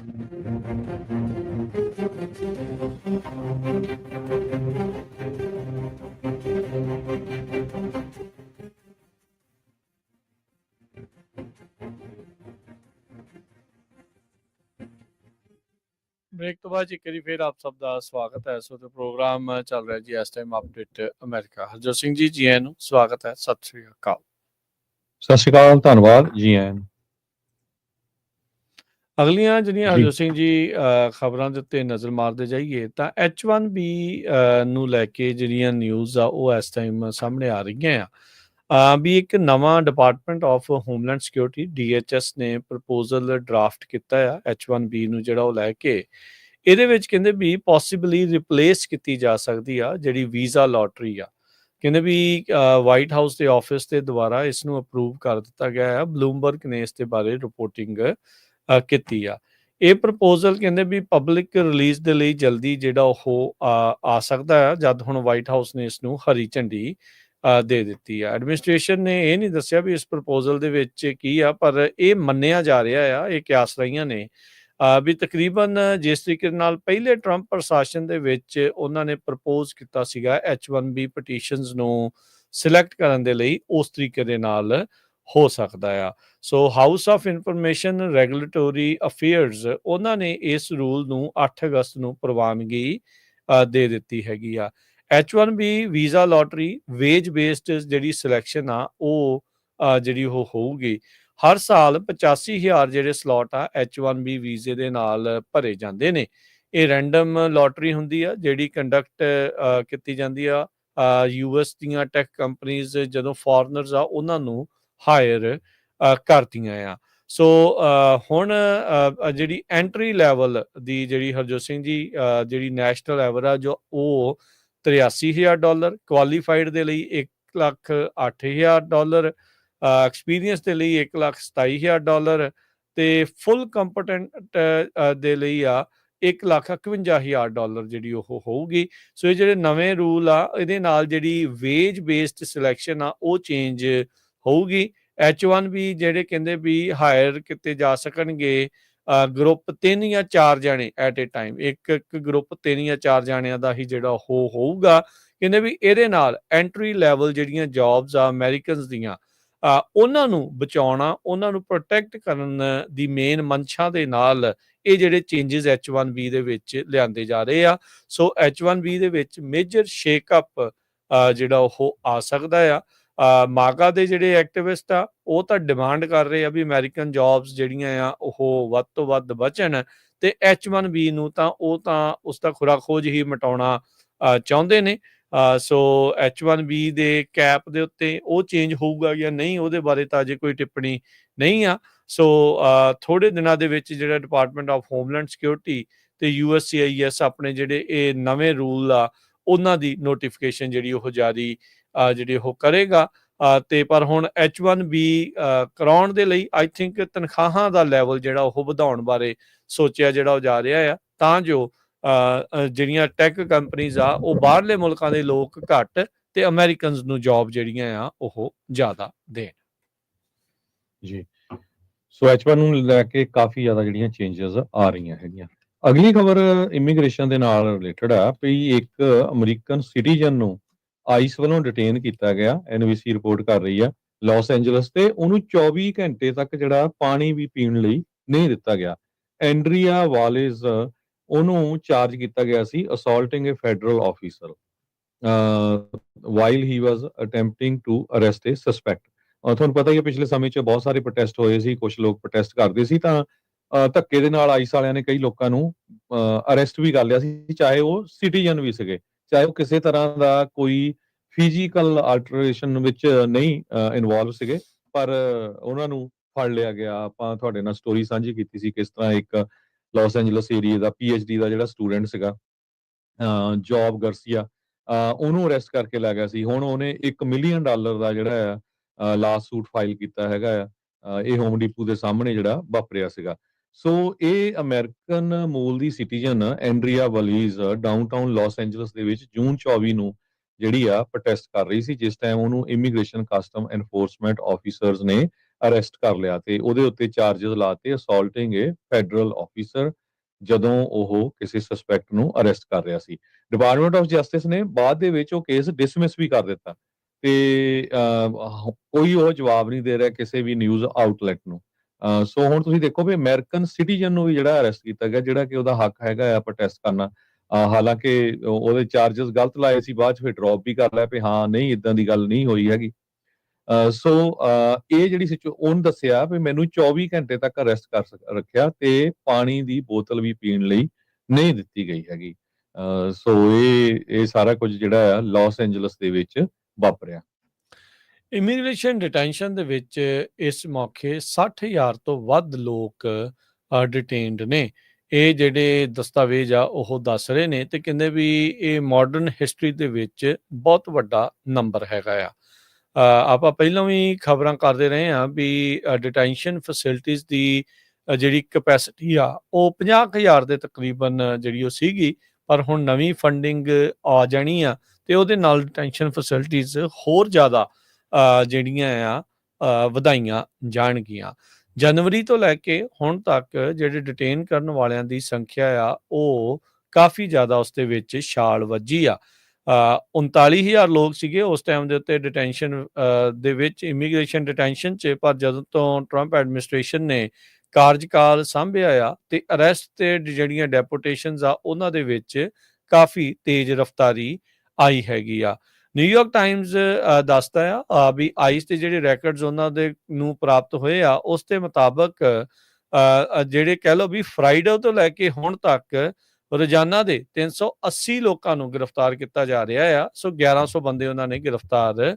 Speaker 1: ਬ੍ਰੇਕ ਤੋਂ ਬਾਅਦ ਇੱਕ ਵਾਰੀ ਫਿਰ ਆਪ ਸਭ ਦਾ ਸਵਾਗਤ ਹੈ। ਸੋ ਤੇ ਪ੍ਰੋਗਰਾਮ ਚੱਲ ਰਿਹਾ ਜੀ ਇਸ time update America. Harjot Singh ji, ਜੀ ਆਇਆਂ ਨੂੰ, ਸਵਾਗਤ ਹੈ। ਸਤਿ ਸ੍ਰੀ ਅਕਾਲ।
Speaker 2: ਸਤਿ ਸ਼੍ਰੀ ਅਕਾਲ, ਧੰਨਵਾਦ ਜੀ ਆਇਆਂ ਨੂੰ।
Speaker 1: ਅਗਲੀਆਂ ਜਿਹੜੀਆਂ
Speaker 2: ਜੀ
Speaker 1: ਹਰਜੋਤ ਸਿੰਘ ਜੀ ਖਬਰਾਂ ਦੇ ਉੱਤੇ ਨਜ਼ਰ ਮਾਰਦੇ ਜਾਈਏ ਤਾਂ H1B ਨੂੰ ਲੈ ਕੇ ਜਿਹੜੀਆਂ ਨਿਊਜ਼ ਆ ਉਹ ਇਸ ਟਾਈਮ ਸਾਹਮਣੇ ਆ ਰਹੀਆਂ ਆ ਵੀ ਇੱਕ ਨਵਾਂ department of homeland security DHS ਨੇ ਪ੍ਰਪੋਜ਼ਲ ਡਰਾਫਟ ਕੀਤਾ ਆ H1B ਨੂੰ, ਜਿਹੜਾ ਉਹ ਲੈ ਕੇ ਇਹਦੇ ਵਿੱਚ ਕਹਿੰਦੇ ਵੀ ਪੋਸੀਬਲੀ ਰਿਪਲੇਸ ਕੀਤੀ ਜਾ ਸਕਦੀ ਆ ਜਿਹੜੀ ਵੀਜ਼ਾ ਲੋਟਰੀ ਆ। ਕਹਿੰਦੇ ਵੀ ਵਾਈਟ ਹਾਊਸ ਦੇ ਆਫਿਸ ਦੇ ਦੁਆਰਾ ਇਸ ਨੂੰ ਅਪਰੂਵ ਕਰ ਦਿੱਤਾ ਗਿਆ ਆ। ਬਲੂਮਬਰਗ ਨੇ ਇਸ ਦੇ ਬਾਰੇ ਰਿਪੋਰਟਿੰਗ ਕੀਤੀ ਆ। ਇਹ ਪ੍ਰਪੋਜ਼ਲ ਕਹਿੰਦੇ ਵੀ ਪਬਲਿਕ ਰਿਲੀਜ਼ ਦੇ ਲਈ ਜਲਦੀ ਜਿਹੜਾ ਉਹ ਆ ਸਕਦਾ ਆ, ਜਦ ਹੁਣ ਵਾਈਟ ਹਾਊਸ ਨੇ ਇਸ ਨੂੰ ਹਰੀ ਝੰਡੀ ਦੇ ਦਿੱਤੀ ਆ। ਐਡਮਿਨਿਸਟ੍ਰੇਸ਼ਨ ਨੇ ਇਹ ਨਹੀਂ ਦੱਸਿਆ ਵੀ ਇਸ ਪ੍ਰਪੋਜ਼ਲ ਦੇ ਵਿੱਚ ਕੀ ਆ, ਪਰ ਇਹ ਮੰਨਿਆ ਜਾ ਰਿਹਾ ਆ, ਇਹ ਕਿਆਸ ਰਹੀਆਂ ਨੇ ਵੀ ਤਕਰੀਬਨ ਜਿਸ ਤਰੀਕੇ ਨਾਲ ਪਹਿਲੇ ਟਰੰਪ ਪ੍ਰਸ਼ਾਸਨ ਦੇ ਵਿੱਚ ਉਹਨਾਂ ਨੇ ਪ੍ਰਪੋਜ਼ ਕੀਤਾ ਸੀਗਾ H1B ਪਟੀਸ਼ਨਸ ਨੂੰ ਸਿਲੈਕਟ ਕਰਨ ਦੇ ਲਈ, ਉਸ ਤਰੀਕੇ ਦੇ ਨਾਲ ਹੋ ਸਕਦਾ ਆ। So House of Information Regulatory Affairs ਉਹਨਾਂ ਨੇ ਇਸ ਰੂਲ ਨੂੰ 8 ਅਗਸਤ ਨੂੰ ਪ੍ਰਵਾਨਗੀ ਦੇ ਦਿੱਤੀ ਹੈਗੀ ਆ। H1B visa lottery wage based ਜਿਹੜੀ ਸਿਲੈਕਸ਼ਨ ਆ ਉਹ ਜਿਹੜੀ ਉਹ ਹੋਊਗੀ। ਹਰ ਸਾਲ 85,000 ਜਿਹੜੇ ਸਲੋਟ ਆ H1B ਵੀਜ਼ੇ ਦੇ ਨਾਲ ਭਰੇ ਜਾਂਦੇ ਨੇ। ਇਹ ਰੈਂਡਮ ਲੋਟਰੀ ਹੁੰਦੀ ਆ ਜਿਹੜੀ ਕੰਡਕਟ ਕੀਤੀ ਜਾਂਦੀ ਆ US ਦੀਆਂ ਟੈਕ ਕੰਪਨੀਜ਼ ਜਦੋਂ ਫੋਰਨਰਸ ਆ ਉਹਨਾਂ ਨੂੰ ਹਾਇਰ ਕਰਦੀਆਂ ਆ। ਸੋ ਹੁਣ ਜਿਹੜੀ ਐਂਟਰੀ ਲੈਵਲ ਦੀ ਜਿਹੜੀ ਹਰਜੋਤ ਸਿੰਘ ਜੀ ਜਿਹੜੀ ਨੈਸ਼ਨਲ ਐਵਰੇਜ ਉਹ $83,000, ਕੁਆਲੀਫਾਈਡ ਦੇ ਲਈ $1,08,000, ਐਕਸਪੀਰੀਅੰਸ ਦੇ ਲਈ $1,27,000 ਤੇ ਫੁੱਲ ਕੰਪਟੈਂਟ ਦੇ ਲਈ ਆ $1,51,000 ਜਿਹੜੀ ਉਹ ਹੋਊਗੀ। ਸੋ ਇਹ ਜਿਹੜੇ ਨਵੇਂ ਰੂਲ ਆ ਇਹਦੇ ਨਾਲ ਜਿਹੜੀ ਵੇਜ ਬੇਸਡ ਸਿਲੈਕਸ਼ਨ ਆ ਉਹ ਚੇਂਜ ਹੋਊਗੀ। H1B ਜਿਹੜੇ ਕਹਿੰਦੇ ਵੀ ਹਾਇਰ ਕੀਤੇ ਜਾ ਸਕਣਗੇ ਗਰੁੱਪ 3 ਜਾਂ 4 ਜਾਣੇ ਐਟ ਏ ਟਾਈਮ, ਇੱਕ ਗਰੁੱਪ 3 ਜਾਂ 4 ਜਾਣਿਆਂ ਦਾ ਹੀ ਜਿਹੜਾ ਉਹ ਹੋਊਗਾ। ਕਹਿੰਦੇ ਵੀ ਇਹਦੇ ਨਾਲ ਐਂਟਰੀ ਲੈਵਲ ਜਿਹੜੀਆਂ ਜੌਬਸ ਆ ਅਮਰੀਕਨਸ ਦੀਆਂ ਉਹਨਾਂ ਨੂੰ ਬਚਾਉਣਾ, ਉਹਨਾਂ ਨੂੰ ਪ੍ਰੋਟੈਕਟ ਕਰਨ ਦੀ ਮੇਨ ਮਨਸ਼ਾ ਦੇ ਨਾਲ ਇਹ ਜਿਹੜੇ ਚੇਂਜਸ H1B ਦੇ ਵਿੱਚ ਲਿਆਂਦੇ ਜਾ ਰਹੇ ਆ। ਸੋ H1B ਦੇ ਵਿੱਚ ਮੇਜਰ ਸ਼ੇਕਅਪ ਜਿਹੜਾ ਉਹ ਆ ਸਕਦਾ ਆ। ਮਾਗਾ ਦੇ ਜਿਹੜੇ ਐਕਟਿਵਿਸਟ ਆ ਉਹ ਤਾਂ ਡਿਮਾਂਡ ਕਰ ਰਹੇ ਆ ਵੀ ਅਮਰੀਕਨ ਜੌਬਸ ਜਿਹੜੀਆਂ ਆ ਉਹ ਵੱਧ ਤੋਂ ਵੱਧ ਬਚਣ, ਤੇ H1B ਨੂੰ ਤਾਂ ਉਹ ਤਾਂ ਉਸ ਦਾ ਖੁਰਾ ਖੋਜ ਹੀ ਮਿਟਾਉਣਾ ਚਾਹੁੰਦੇ ਨੇ। ਸੋ H1B ਦੇ ਕੈਪ ਦੇ ਉੱਤੇ ਉਹ ਚੇਂਜ ਹੋਊਗਾ ਜਾਂ ਨਹੀਂ, ਉਹਦੇ ਬਾਰੇ ਤਾਂ ਅਜੇ ਕੋਈ ਟਿੱਪਣੀ ਨਹੀਂ ਆ। ਸੋ ਥੋੜੇ ਦਿਨਾਂ ਦੇ ਵਿੱਚ ਜਿਹੜਾ ਡਿਪਾਰਟਮੈਂਟ ਆਫ ਹੋਮਲੈਂਡ ਸਿਕਿਉਰਿਟੀ ਤੇ USCIS ਆਪਣੇ ਜਿਹੜੇ ਇਹ ਨਵੇਂ ਰੂਲ ਆ ਉਹਨਾਂ ਦੀ ਨੋਟੀਫਿਕੇਸ਼ਨ ਜਿਹੜੀ ਉਹ ਜਾਰੀ ਜਿਹੜੀ ਉਹ ਕਰੇਗਾ। ਤੇ ਪਰ ਹੁਣ H1B ਕਰਾਉਣ ਦੇ ਲਈ ਆਈ ਥਿੰਕ ਤਨਖਾਹਾਂ ਦਾ ਲੈਵਲ ਜਿਹੜਾ ਉਹ ਵਧਾਉਣ ਬਾਰੇ ਸੋਚਿਆ ਜਿਹੜਾ ਉਹ ਜਾ ਰਿਹਾ ਆ, ਤਾਂ ਜੋ ਜਿਹੜੀਆਂ ਟੈਕ ਕੰਪਨੀਜ਼ ਆ ਉਹ ਬਾਹਰਲੇ ਮੁਲਕਾਂ ਦੇ ਲੋਕ ਘੱਟ ਤੇ ਅਮਰੀਕਨਸ ਨੂੰ ਜੌਬ ਜਿਹੜੀਆਂ ਆ ਉਹ ਜ਼ਿਆਦਾ ਦੇਣ।
Speaker 2: ਜੀ, ਸੋ H1 ਨੂੰ ਲੈ ਕੇ ਕਾਫੀ ਜ਼ਿਆਦਾ ਜਿਹੜੀਆਂ ਚੇਂਜਸ ਆ ਰਹੀਆਂ ਹੈਗੀਆਂ। ਅਗਲੀ ਖਬਰ ਇਮੀਗ੍ਰੇਸ਼ਨ ਦੇ ਨਾਲ ਰਿਲੇਟਡ ਆ ਵੀ ਇੱਕ ਅਮਰੀਕਨ ਸਿਟੀਜ਼ਨ ਨੂੰ ਆਈਸ ਵੱਲੋਂ ਡਿਟੇਨ ਕੀਤਾ ਗਿਆ। NBC ਰਿਪੋਰਟ ਕਰ ਰਹੀ ਆ ਲਾਸ ਐਂਜਲਸ ਤੇ ਉਹਨੂੰ 24 ਘੰਟੇ ਤੱਕ ਜਿਹੜਾ ਪਾਣੀ ਵੀ ਪੀਣ ਲਈ ਨਹੀਂ ਦਿੱਤਾ ਗਿਆ। ਐਂਡਰੀਆ ਵਾਲੇਜ਼ ਉਹਨੂੰ ਚਾਰਜ ਕੀਤਾ ਗਿਆ ਸੀ assaulting a federal officer while he was attempting to arrest a suspect. ਤੁਹਾਨੂੰ ਪਤਾ ਹੀ ਹੈ ਪਿਛਲੇ ਸਮੇਂ 'ਚ ਬਹੁਤ ਸਾਰੇ ਪ੍ਰੋਟੈਸਟ ਹੋਏ ਸੀ, ਕੁਝ ਲੋਕ ਪ੍ਰੋਟੈਸਟ ਕਰਦੇ ਸੀ ਤਾਂ ਧੱਕੇ ਦੇ ਨਾਲ ਆਈਸ ਵਾਲਿਆਂ ਨੇ ਕਈ ਲੋਕਾਂ ਨੂੰ ਅਰੈਸਟ ਵੀ ਕਰ ਲਿਆ ਸੀ, ਚਾਹੇ ਉਹ ਸਿਟੀਜ਼ਨ ਵੀ ਸੀਗੇ, ਚਾਹੇ ਉਹ ਕਿਸੇ ਤਰ੍ਹਾਂ ਦਾ ਕੋਈ ਫਿਜ਼ੀਕਲ ਆਲਟਰੇਸ਼ਨ ਵਿੱਚ ਨਹੀਂ ਇਨਵੋਲਵ ਸੀਗੇ, ਪਰ ਉਹਨਾਂ ਨੂੰ ਫੜ ਲਿਆ ਗਿਆ। ਆਪਾਂ ਤੁਹਾਡੇ ਨਾਲ ਸਟੋਰੀ ਸਾਂਝੀ ਕੀਤੀ ਸੀ ਕਿਸ ਤਰ੍ਹਾਂ ਇੱਕ ਲਾਸ ਐਂਜਲਸ ਏਰੀਆ ਦਾ PhD ਦਾ ਜਿਹੜਾ ਸਟੂਡੈਂਟ ਸੀਗਾ ਜੌਬ ਗਰਸੀਆ, ਉਹਨੂੰ ਅਰੈਸਟ ਕਰਕੇ ਲੈ ਗਿਆ ਸੀ। ਹੁਣ ਉਹਨੇ $1 ਮਿਲੀਅਨ ਦਾ ਜਿਹੜਾ ਆ ਲਾਸਟ ਸੂਟ ਫਾਈਲ ਕੀਤਾ ਹੈਗਾ ਆ। ਇਹ ਹੋਮ ਡੀਪੂ ਦੇ ਸਾਹਮਣੇ ਜਿਹੜਾ ਵਾਪਰਿਆ ਸੀਗਾ। ਸੋ ਇਹ ਅਮਰੀਕਨ ਮੂਲ ਦੀ ਸਿਟੀਜ਼ਨ ਐਂਡਰੀਆ ਵਾਲੀਜ਼ ਡਾਊਨਟਾਊਨ ਲਾਸ ਐਂਜਲਸ ਦੇ ਵਿੱਚ ਜੂਨ 24 ਨੂੰ ਜਿਹੜੀ ਆ ਪ੍ਰੋਟੈਸਟ ਕਰ ਰਹੀ ਸੀ, ਜਿਸ ਟਾਈਮ ਉਹਨੂੰ ਇਮੀਗ੍ਰੇਸ਼ਨ ਕਸਟਮ ਐਨਫੋਰਸਮੈਂਟ ਆਫੀਸਰਸ ਨੇ ਅਰੈਸਟ ਕਰ ਲਿਆ ਤੇ ਉਹਦੇ ਉੱਤੇ ਚਾਰजेस ਲਾਤੇ ਅਸੌਲਟਿੰਗ ਏ ਫੈਡਰਲ ਆਫੀਸਰ ਜਦੋਂ ਉਹ ਕਿਸੇ ਸਸਪੈਕਟ ਨੂੰ ਅਰੈਸਟ ਕਰ ਰਿਹਾ ਸੀ। ਡਿਪਾਰਟਮੈਂਟ ਆਫ ਜਸਟਿਸ ਨੇ ਬਾਅਦ ਦੇ ਵਿੱਚ ਉਹ ਕੇਸ ਡਿਸਮਿਸ ਵੀ ਕਰ ਦਿੱਤਾ ਤੇ ਕੋਈ ਉਹ ਜਵਾਬ ਨਹੀਂ ਦੇ ਰਿਹਾ ਕਿਸੇ ਵੀ ਨਿਊਜ਼ ਆਊਟਲੈਟ ਨੂੰ। ਸੋ ਹੁਣ ਤੁਸੀਂ ਦੇਖੋ ਵੀ ਅਮਰੀਕਨ ਸਿਟੀਜ਼ਨ ਨੂੰ ਵੀ ਜਿਹੜਾ ਅਰੈਸਟ ਕੀਤਾ ਗਿਆ, ਜਿਹੜਾ ਕਿ ਉਹਦਾ ਹੱਕ ਹੈਗਾ ਆ ਪ੍ਰੋਟੈਸਟ ਕਰਨਾ। ਹਾਲਾਂਕਿ ਉਹਦੇ ਚਾਰजेस ਗਲਤ ਲਾਏ ਸੀ, ਬਾਅਦ ਚ ਫਿਰ ਡ੍ਰੌਪ ਵੀ ਕਰ ਲਿਆ ਵੀ ਹਾਂ ਨਹੀਂ ਇਦਾਂ ਦੀ ਗੱਲ ਨਹੀਂ ਹੋਈ ਹੈਗੀ। ਸੋ ਇਹ ਜਿਹੜੀ ਉਹਨੇ ਦੱਸਿਆ ਵੀ ਮੈਨੂੰ 24 ਘੰਟੇ ਤੱਕ ਅਰੈਸਟ ਰੱਖਿਆ ਤੇ ਪਾਣੀ ਦੀ ਬੋਤਲ ਵੀ ਪੀਣ ਲਈ ਨਹੀਂ ਦਿੱਤੀ ਗਈ ਹੈਗੀ। ਸੋ ਇਹ ਸਾਰਾ ਕੁਝ ਜਿਹੜਾ ਆ ਲਾਸ ਐਂਜਲਸ ਦੇ ਵਿੱਚ ਵਾਪਰਿਆ।
Speaker 1: ਇਮੀਗ੍ਰੇਸ਼ਨ ਡਿਟੈਂਸ਼ਨ ਦੇ ਵਿੱਚ ਇਸ ਮੌਕੇ 60,000 ਤੋਂ ਵੱਧ ਲੋਕ ਡਿਟੇਨਡ ਨੇ। ਇਹ ਜਿਹੜੇ ਦਸਤਾਵੇਜ਼ ਆ ਉਹ ਦੱਸ ਰਹੇ ਨੇ ਤੇ ਕਹਿੰਦੇ ਵੀ ਇਹ ਮਾਡਰਨ ਹਿਸਟਰੀ ਦੇ ਵਿੱਚ ਬਹੁਤ ਵੱਡਾ ਨੰਬਰ ਹੈਗਾ ਆ। ਆਪਾਂ ਪਹਿਲਾਂ ਵੀ ਖਬਰਾਂ ਕਰਦੇ ਰਹੇ ਹਾਂ ਵੀ ਡਿਟੈਂਸ਼ਨ ਫੈਸਿਲਿਟੀਜ਼ ਦੀ ਜਿਹੜੀ ਕਪੈਸਿਟੀ ਆ ਉਹ 50,000 ਦੇ ਤਕਰੀਬਨ ਜਿਹੜੀ ਉਹ ਸੀਗੀ, ਪਰ ਹੁਣ ਨਵੀਂ ਫੰਡਿੰਗ ਆ ਜਾਣੀ ਆ ਤੇ ਉਹਦੇ ਨਾਲ ਡਿਟੈਂਸ਼ਨ ਫੈਸਿਲਿਟੀਜ਼ ਹੋਰ ਜ਼ਿਆਦਾ ਜਿਹੜੀਆਂ ਆ ਵਧਾਈਆਂ ਜਾਣਗੀਆਂ। ਜਨਵਰੀ ਤੋਂ ਲੈ ਕੇ ਹੁਣ ਤੱਕ ਜਿਹੜੇ ਡਿਟੇਨ ਕਰਨ ਵਾਲਿਆਂ ਦੀ ਸੰਖਿਆ ਆ ਉਹ ਕਾਫੀ ਜ਼ਿਆਦਾ ਉਸ ਦੇ ਵਿੱਚ ਛਾਲ ਵੱਜੀ ਆ। 39,000 ਲੋਕ ਸੀਗੇ ਉਸ ਟਾਈਮ ਦੇ ਉੱਤੇ ਡਿਟੈਂਸ਼ਨ ਦੇ ਵਿੱਚ, ਇਮੀਗ੍ਰੇਸ਼ਨ ਡਿਟੈਂਸ਼ਨ 'ਚ। ਪਰ ਜਦੋਂ ਤੋਂ ਟਰੰਪ ਐਡਮਿਨਿਸਟ੍ਰੇਸ਼ਨ ਨੇ ਕਾਰਜਕਾਲ ਸਾਂਭਿਆ ਆ ਤੇ ਅਰੈਸਟ ਤੇ ਜਿਹੜੀਆਂ ਡੈਪੂਟੇਸ਼ਨਸ ਆ ਉਹਨਾਂ ਦੇ ਵਿੱਚ ਕਾਫੀ ਤੇਜ਼ ਰਫ਼ਤਾਰੀ ਆਈ ਹੈਗੀ ਆ। ਨਿਊਯਾਰਕ ਟਾਈਮਜ਼ ਦੱਸਦਾ ਆ ਵੀ ਆਈਸ ਦੇ ਜਿਹੜੇ ਰੈਕਰਡਸ ਉਹਨਾਂ ਦੇ ਨੂੰ ਪ੍ਰਾਪਤ ਹੋਏ ਆ ਉਸ ਦੇ ਮੁਤਾਬਕ ਜਿਹੜੇ ਕਹਿ ਲਓ ਵੀ ਫਰਾਈਡੇ ਤੋਂ ਲੈ ਕੇ ਹੁਣ ਤੱਕ ਰੋਜ਼ਾਨਾ ਦੇ 380 ਲੋਕਾਂ ਨੂੰ ਗ੍ਰਿਫਤਾਰ ਕੀਤਾ ਜਾ ਰਿਹਾ ਆ। ਸੋ 1100 ਬੰਦੇ ਉਹਨਾਂ ਨੇ ਗ੍ਰਿਫਤਾਰ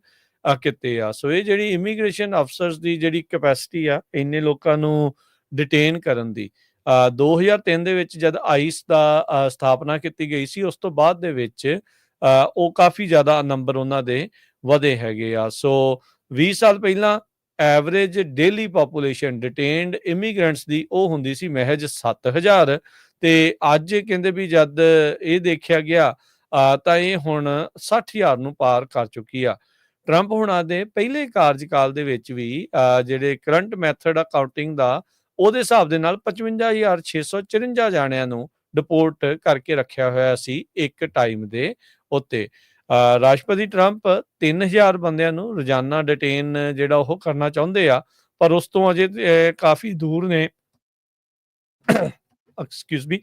Speaker 1: ਕੀਤੇ ਆ। ਸੋ ਇਹ ਜਿਹੜੀ ਇਮੀਗ੍ਰੇਸ਼ਨ ਅਫਸਰਸ ਦੀ ਜਿਹੜੀ ਕੈਪੈਸਿਟੀ ਆ ਇੰਨੇ ਲੋਕਾਂ ਨੂੰ ਡਿਟੇਨ ਕਰਨ ਦੀ, 2003 ਦੇ ਵਿੱਚ ਜਦ ਆਈਸ ਦਾ ਸਥਾਪਨਾ ਕੀਤੀ ਗਈ ਸੀ ਉਸ ਤੋਂ ਬਾਅਦ ਦੇ ਵਿੱਚ ਉਹ ਕਾਫੀ ਜ਼ਿਆਦਾ ਨੰਬਰ ਉਹਨਾਂ ਦੇ ਵਧੇ ਹੈਗੇ ਆ। ਸੋ 20 ਸਾਲ ਪਹਿਲਾਂ ਐਵਰੇਜ ਡੇਲੀ ਪਾਪੂਲੇਸ਼ਨ ਡਿਟੇਨਡ ਇਮੀਗ੍ਰੈਂਟਸ ਦੀ ਉਹ ਹੁੰਦੀ ਸੀ ਮਹਿਜ 7,000 ਤੇ ਅੱਜ ਕਹਿੰਦੇ ਵੀ ਜਦ ਇਹ ਦੇਖਿਆ ਗਿਆ ਤਾਂ ਇਹ ਹੁਣ 60,000 ਨੂੰ ਪਾਰ ਕਰ ਚੁੱਕੀ ਆ। ਟਰੰਪ ਹੁਣਾਂ ਦੇ ਪਹਿਲੇ ਕਾਰਜਕਾਲ ਦੇ ਵਿੱਚ ਵੀ ਜਿਹੜੇ ਕਰੰਟ ਮੈਥਡ ਆ ਕਾਊਂਟਿੰਗ ਦਾ, ਉਹਦੇ ਹਿਸਾਬ ਦੇ ਨਾਲ 55,654 ਜਾਣਿਆਂ ਨੂੰ ਡਿਪੋਰਟ ਕਰਕੇ ਰੱਖਿਆ ਹੋਇਆ ਸੀ ਇੱਕ ਟਾਈਮ ਦੇ ਉੱਤੇ। ਰਾਸ਼ਟਰਪਤੀ ਟਰੰਪ 3,000 ਬੰਦਿਆਂ ਨੂੰ ਰੋਜ਼ਾਨਾ ਡਿਟੇਨ ਜਿਹੜਾ ਉਹ ਕਰਨਾ ਚਾਹੁੰਦੇ ਆ, ਪਰ ਉਸ ਤੋਂ ਅਜੇ ਕਾਫੀ ਦੂਰ ਨੇ। Excuse me.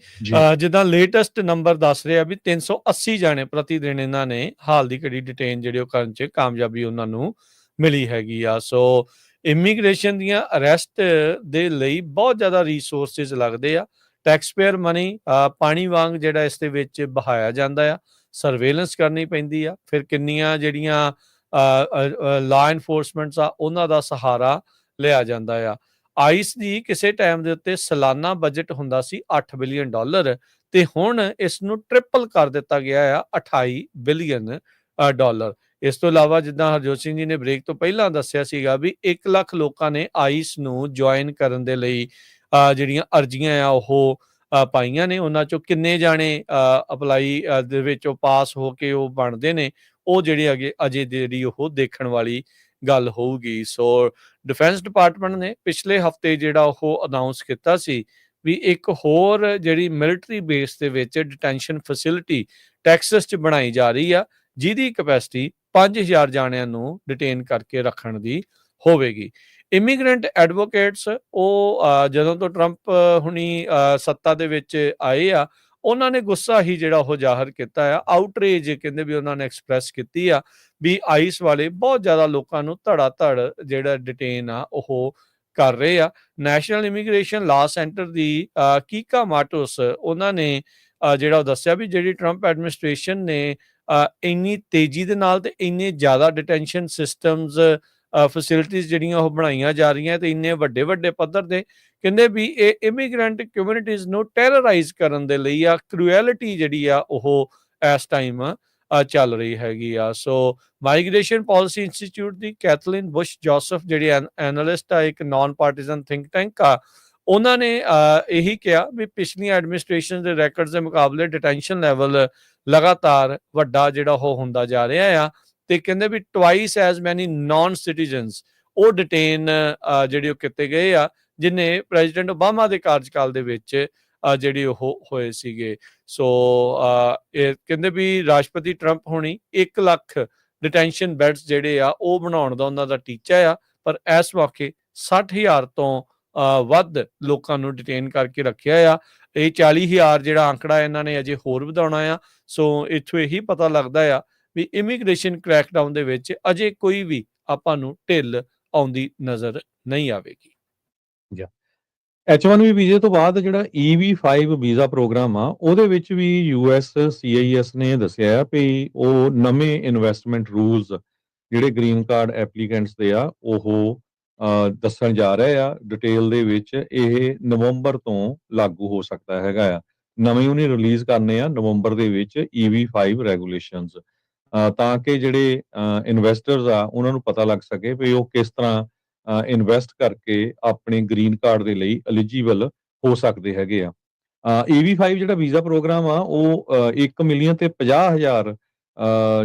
Speaker 1: ਜਿੱਦਾਂ ਲੇਟੈਸਟ ਨੰਬਰ ਦੱਸ ਰਿਹਾ ਵੀ 380 ਜਾਣੇ ਪ੍ਰਤੀ ਦਿਨ ਇਹਨਾਂ ਨੇ ਹਾਲ ਦੀ ਘੜੀ ਡਿਟੇਨ ਜਿਹੜੇ ਉਹ ਕਰਨ 'ਚ ਕਾਮਯਾਬੀ ਉਹਨਾਂ ਨੂੰ ਮਿਲੀ ਹੈਗੀ ਆ। ਸੋ ਇਮੀਗ੍ਰੇਸ਼ਨ ਦੀਆਂ ਅਰੈਸਟ ਦੇ ਲਈ ਬਹੁਤ ਜ਼ਿਆਦਾ ਰਿਸੋਰਸਿਸ ਲੱਗਦੇ ਆ। ਟੈਕਸਪੇਅਰ ਮਨੀ ਪਾਣੀ ਵਾਂਗ ਜਿਹੜਾ ਇਸ ਦੇ ਵਿੱਚ ਬਹਾਇਆ ਜਾਂਦਾ ਆ। ਸਰਵੇਲੈਂਸ ਕਰਨੀ ਪੈਂਦੀ ਆ। ਫਿਰ ਕਿੰਨੀਆਂ ਜਿਹੜੀਆਂ ਲਾ ਇਨਫੋਰਸਮੈਂਟਸ ਆ ਉਹਨਾਂ ਦਾ ਸਹਾਰਾ ਲਿਆ ਜਾਂਦਾ ਆ। ਆਈਸ ਦੀ ਕਿਸੇ ਟਾਈਮ ਦੇ ਉੱਤੇ ਸਾਲਾਨਾ ਬਜਟ ਹੁੰਦਾ ਸੀ $8 ਬਿਲੀਅਨ ਤੇ ਹੁਣ ਇਸ ਨੂੰ ਟ੍ਰਿਪਲ ਕਰ ਦਿੱਤਾ ਗਿਆ ਆ $28 ਬਿਲੀਅਨ। ਇਸ ਤੋਂ ਇਲਾਵਾ ਜਿੱਦਾਂ ਹਰਜੋਤ ਸਿੰਘ ਜੀ ਨੇ ਬ੍ਰੇਕ ਤੋਂ ਪਹਿਲਾਂ ਦੱਸਿਆ ਸੀਗਾ ਵੀ 1 ਲੱਖ ਲੋਕਾਂ ਨੇ ਆਈਸ ਨੂੰ ਜੁਆਇਨ ਕਰਨ ਦੇ ਲਈ ਜਿਹੜੀਆਂ ਅਰਜ਼ੀਆਂ ਆ ਉਹ ਪਾਈਆਂ ਨੇ। ਉਹਨਾਂ ਚੋਂ ਕਿੰਨੇ ਜਾਣੇ ਅਪਲਾਈ ਦੇ ਵਿੱਚ ਉਹ ਪਾਸ ਹੋ ਕੇ ਉਹ ਬਣਦੇ ਨੇ, ਉਹ ਜਿਹੜੇ ਅੱਗੇ ਅਜੇ ਜਿਹੜੀ ਉਹ ਦੇਖਣ ਵਾਲੀ ਗੱਲ ਹੋਊਗੀ। ਸੋ ਡਿਫੈਂਸ ਡਿਪਾਰਟਮੈਂਟ ਨੇ ਪਿਛਲੇ ਹਫਤੇ ਜਿਹੜਾ ਉਹ ਅਨਾਉਂਸ ਕੀਤਾ ਸੀ ਵੀ ਇੱਕ ਹੋਰ ਜਿਹੜੀ ਮਿਲਟਰੀ ਬੇਸ ਦੇ ਵਿੱਚ ਡਿਟੈਂਸ਼ਨ ਫੈਸਿਲਿਟੀ ਟੈਕਸਸ 'ਚ ਬਣਾਈ ਜਾ ਰਹੀ ਆ, ਜਿਹਦੀ ਕਪੈਸਿਟੀ 5,000 ਜਾਣਿਆਂ ਨੂੰ ਡਿਟੇਨ ਕਰਕੇ ਰੱਖਣ ਦੀ ਹੋਵੇਗੀ। ਇਮੀਗ੍ਰੈਂਟ ਐਡਵੋਕੇਟਸ ਉਹ ਜਦੋਂ ਤੋਂ ਟਰੰਪ ਹੁਣੀ ਸੱਤਾ ਦੇ ਵਿੱਚ ਆਏ ਆ ਉਹਨਾਂ ਨੇ ਗੁੱਸਾ ਹੀ ਜਿਹੜਾ ਉਹ ਜ਼ਾਹਰ ਕੀਤਾ ਆ। ਆਊਟਰੇਜ ਕਹਿੰਦੇ ਵੀ ਉਹਨਾਂ ਨੇ ਐਕਸਪ੍ਰੈਸ ਕੀਤੀ ਆ ਵੀ ਆਈਸ ਵਾਲੇ ਬਹੁਤ ਜ਼ਿਆਦਾ ਲੋਕਾਂ ਨੂੰ ਧੜਾ ਧੜ ਜਿਹੜਾ ਡਿਟੇਨ ਆ ਉਹ ਕਰ ਰਹੇ ਆ। ਨੈਸ਼ਨਲ ਇਮੀਗ੍ਰੇਸ਼ਨ ਲਾਅ ਸੈਂਟਰ ਦੀ ਕੀਕਾ ਮਾਟੋਸ ਉਹਨਾਂ ਨੇ ਜਿਹੜਾ ਉਹ ਦੱਸਿਆ ਵੀ ਜਿਹੜੀ ਟਰੰਪ ਐਡਮਿਨਿਸਟ੍ਰੇਸ਼ਨ ਨੇ ਇੰਨੀ ਤੇਜ਼ੀ ਦੇ ਨਾਲ ਤੇ ਇੰਨੇ ਜ਼ਿਆਦਾ ਡਿਟੈਂਸ਼ਨ ਸਿਸਟਮਸ ਫੈਸਿਲਿਟੀਜ਼ ਜਿਹੜੀਆਂ ਉਹ ਬਣਾਈਆਂ ਜਾ ਰਹੀਆਂ ਤੇ ਇੰਨੇ ਵੱਡੇ ਵੱਡੇ ਪੱਧਰ ਤੇ, ਕਹਿੰਦੇ ਵੀ ਇਹ ਇਮੀਗ੍ਰੈਂਟ ਕਮਿਊਨਿਟੀਜ਼ ਨੂੰ ਟੈਰਰਾਈਜ਼ ਕਰਨ ਦੇ ਲਈ ਆ ਕਰੂਐਲਿਟੀ ਜਿਹੜੀ ਆ ਉਹ ਇਸ ਟਾਈਮ ਚੱਲ ਰਹੀ ਹੈਗੀ ਆ। ਸੋ ਮਾਈਗ੍ਰੇਸ਼ਨ ਪਾਲਿਸੀ ਇੰਸਟੀਚਿਊਟ ਦੀ ਕੈਥਲੀਨ ਬੁਸ਼ ਜੋਸਫ ਜਿਹੜੀ ਐਨਾਲਿਸਟ ਆ, ਇੱਕ ਨਾਨ ਪਾਰਟੀਜ਼ਨ ਥਿੰਕ ਟੈਂਕ ਆ, ਉਹਨਾਂ ਨੇ ਇਹੀ ਕਿਹਾ ਵੀ ਪਿਛਲੀਆਂ ਐਡਮਿਨਿਸਟ੍ਰੇਸ਼ਨ ਦੇ ਰੈਕਰਡਸ ਦੇ ਮੁਕਾਬਲੇ ਡਿਟੈਂਸ਼ਨ ਲੈਵਲ ਲਗਾਤਾਰ ਵੱਡਾ ਜਿਹੜਾ ਉਹ ਹੁੰਦਾ ਜਾ ਰਿਹਾ ਆ ਤੇ ਕਹਿੰਦੇ ਵੀ ਟਵਾਈਸ ਐਜ਼ ਮੈਨੀ ਨਾਨ ਸਿਟੀਜ਼ਨਸ ਉਹ ਡਿਟੇਨ ਜਿਹੜੇ ਉਹ ਕੀਤੇ ਗਏ ਆ, ਜਿਨੇ ਪ੍ਰੈਜ਼ੀਡੈਂਟ ਓਬਾਮਾ ਦੇ ਕਾਰਜਕਾਲ ਦੇ ਵਿੱਚ ਜਿਹੜੇ ਉਹ ਹੋਏ ਸੀਗੇ। ਸੋ ਇਹ ਕਹਿੰਦੇ ਵੀ ਰਾਸ਼ਟਰਪਤੀ ਟਰੰਪ ਹੋਣੀ 1 ਲੱਖ ਡਿਟੈਂਸ਼ਨ ਬੈਡਸ ਜਿਹੜੇ ਆ ਉਹ ਬਣਾਉਣ ਦਾ ਉਹਨਾਂ ਦਾ ਟੀਚਾ ਆ, ਪਰ ਇਸ ਮੌਕੇ 60,000 ਤੋਂ ਵੱਧ ਲੋਕਾਂ ਨੂੰ ਡਿਟੇਨ ਕਰਕੇ ਰੱਖਿਆ ਆ। ਇਹ 40,000 ਜਿਹੜਾ ਆંકੜਾ ਇਹਨਾਂ ਨੇ ਅਜੇ ਹੋਰ ਵਧਾਉਣਾ ਆ। ਸੋ ਇੱਥੋਂ ਇਹੀ ਪਤਾ ਲੱਗਦਾ ਆ ਵੀ ਇਮੀਗ੍ਰੇਸ਼ਨ ਕ੍ਰੈਕਡਾਊਨ ਦੇ ਵਿੱਚ ਅਜੇ ਕੋਈ ਵੀ ਆਪਾਂ ਨੂੰ ਢਿੱਲ ਆਉਂਦੀ ਨਜ਼ਰ ਨਹੀਂ ਆਵੇਗੀ।
Speaker 2: H1B ਵੀਜ਼ੇ ਤੋਂ ਬਾਅਦ ਜਿਹੜਾ EB-5 ਵੀਜ਼ਾ ਪ੍ਰੋਗਰਾਮ ਆ, ਉਹਦੇ ਵਿੱਚ ਵੀ USCIS ਨੇ ਦੱਸਿਆ ਆ ਵੀ ਉਹ ਨਵੇਂ ਇਨਵੈਸਟਮੈਂਟ ਰੂਲਸ ਜਿਹੜੇ ਗ੍ਰੀਨ ਕਾਰਡ ਐਪਲੀਕੈਂਟਸ ਦੇ ਆ ਉਹ ਦੱਸਣ ਜਾ ਰਹੇ ਆ ਡਿਟੇਲ ਦੇ ਵਿੱਚ। ਇਹ ਨਵੰਬਰ ਤੋਂ ਲਾਗੂ ਹੋ ਸਕਦਾ ਹੈਗਾ ਆ। ਨਵੇਂ ਉਹਨੇ ਰਿਲੀਜ਼ ਕਰਨੇ ਆ ਨਵੰਬਰ ਦੇ ਵਿੱਚ EB-5 ਰੈਗੂਲੇਸ਼ਨਸ, ਤਾਂ ਕਿ ਜਿਹੜੇ ਇਨਵੈਸਟਰਸ ਆ ਉਹਨਾਂ ਨੂੰ ਪਤਾ ਲੱਗ ਸਕੇ ਵੀ ਉਹ ਕਿਸ ਤਰ੍ਹਾਂ ਇਨਵੈਸਟ ਕਰਕੇ ਆਪਣੇ ਗ੍ਰੀਨ ਕਾਰਡ ਦੇ ਲਈ ਐਲੀਜੀਬਲ ਹੋ ਸਕਦੇ ਹੈਗੇ ਆ। EB-5 ਜਿਹੜਾ ਵੀਜ਼ਾ ਪ੍ਰੋਗਰਾਮ ਆ ਉਹ 1 ਮਿਲੀਅਨ ਤੇ 50,000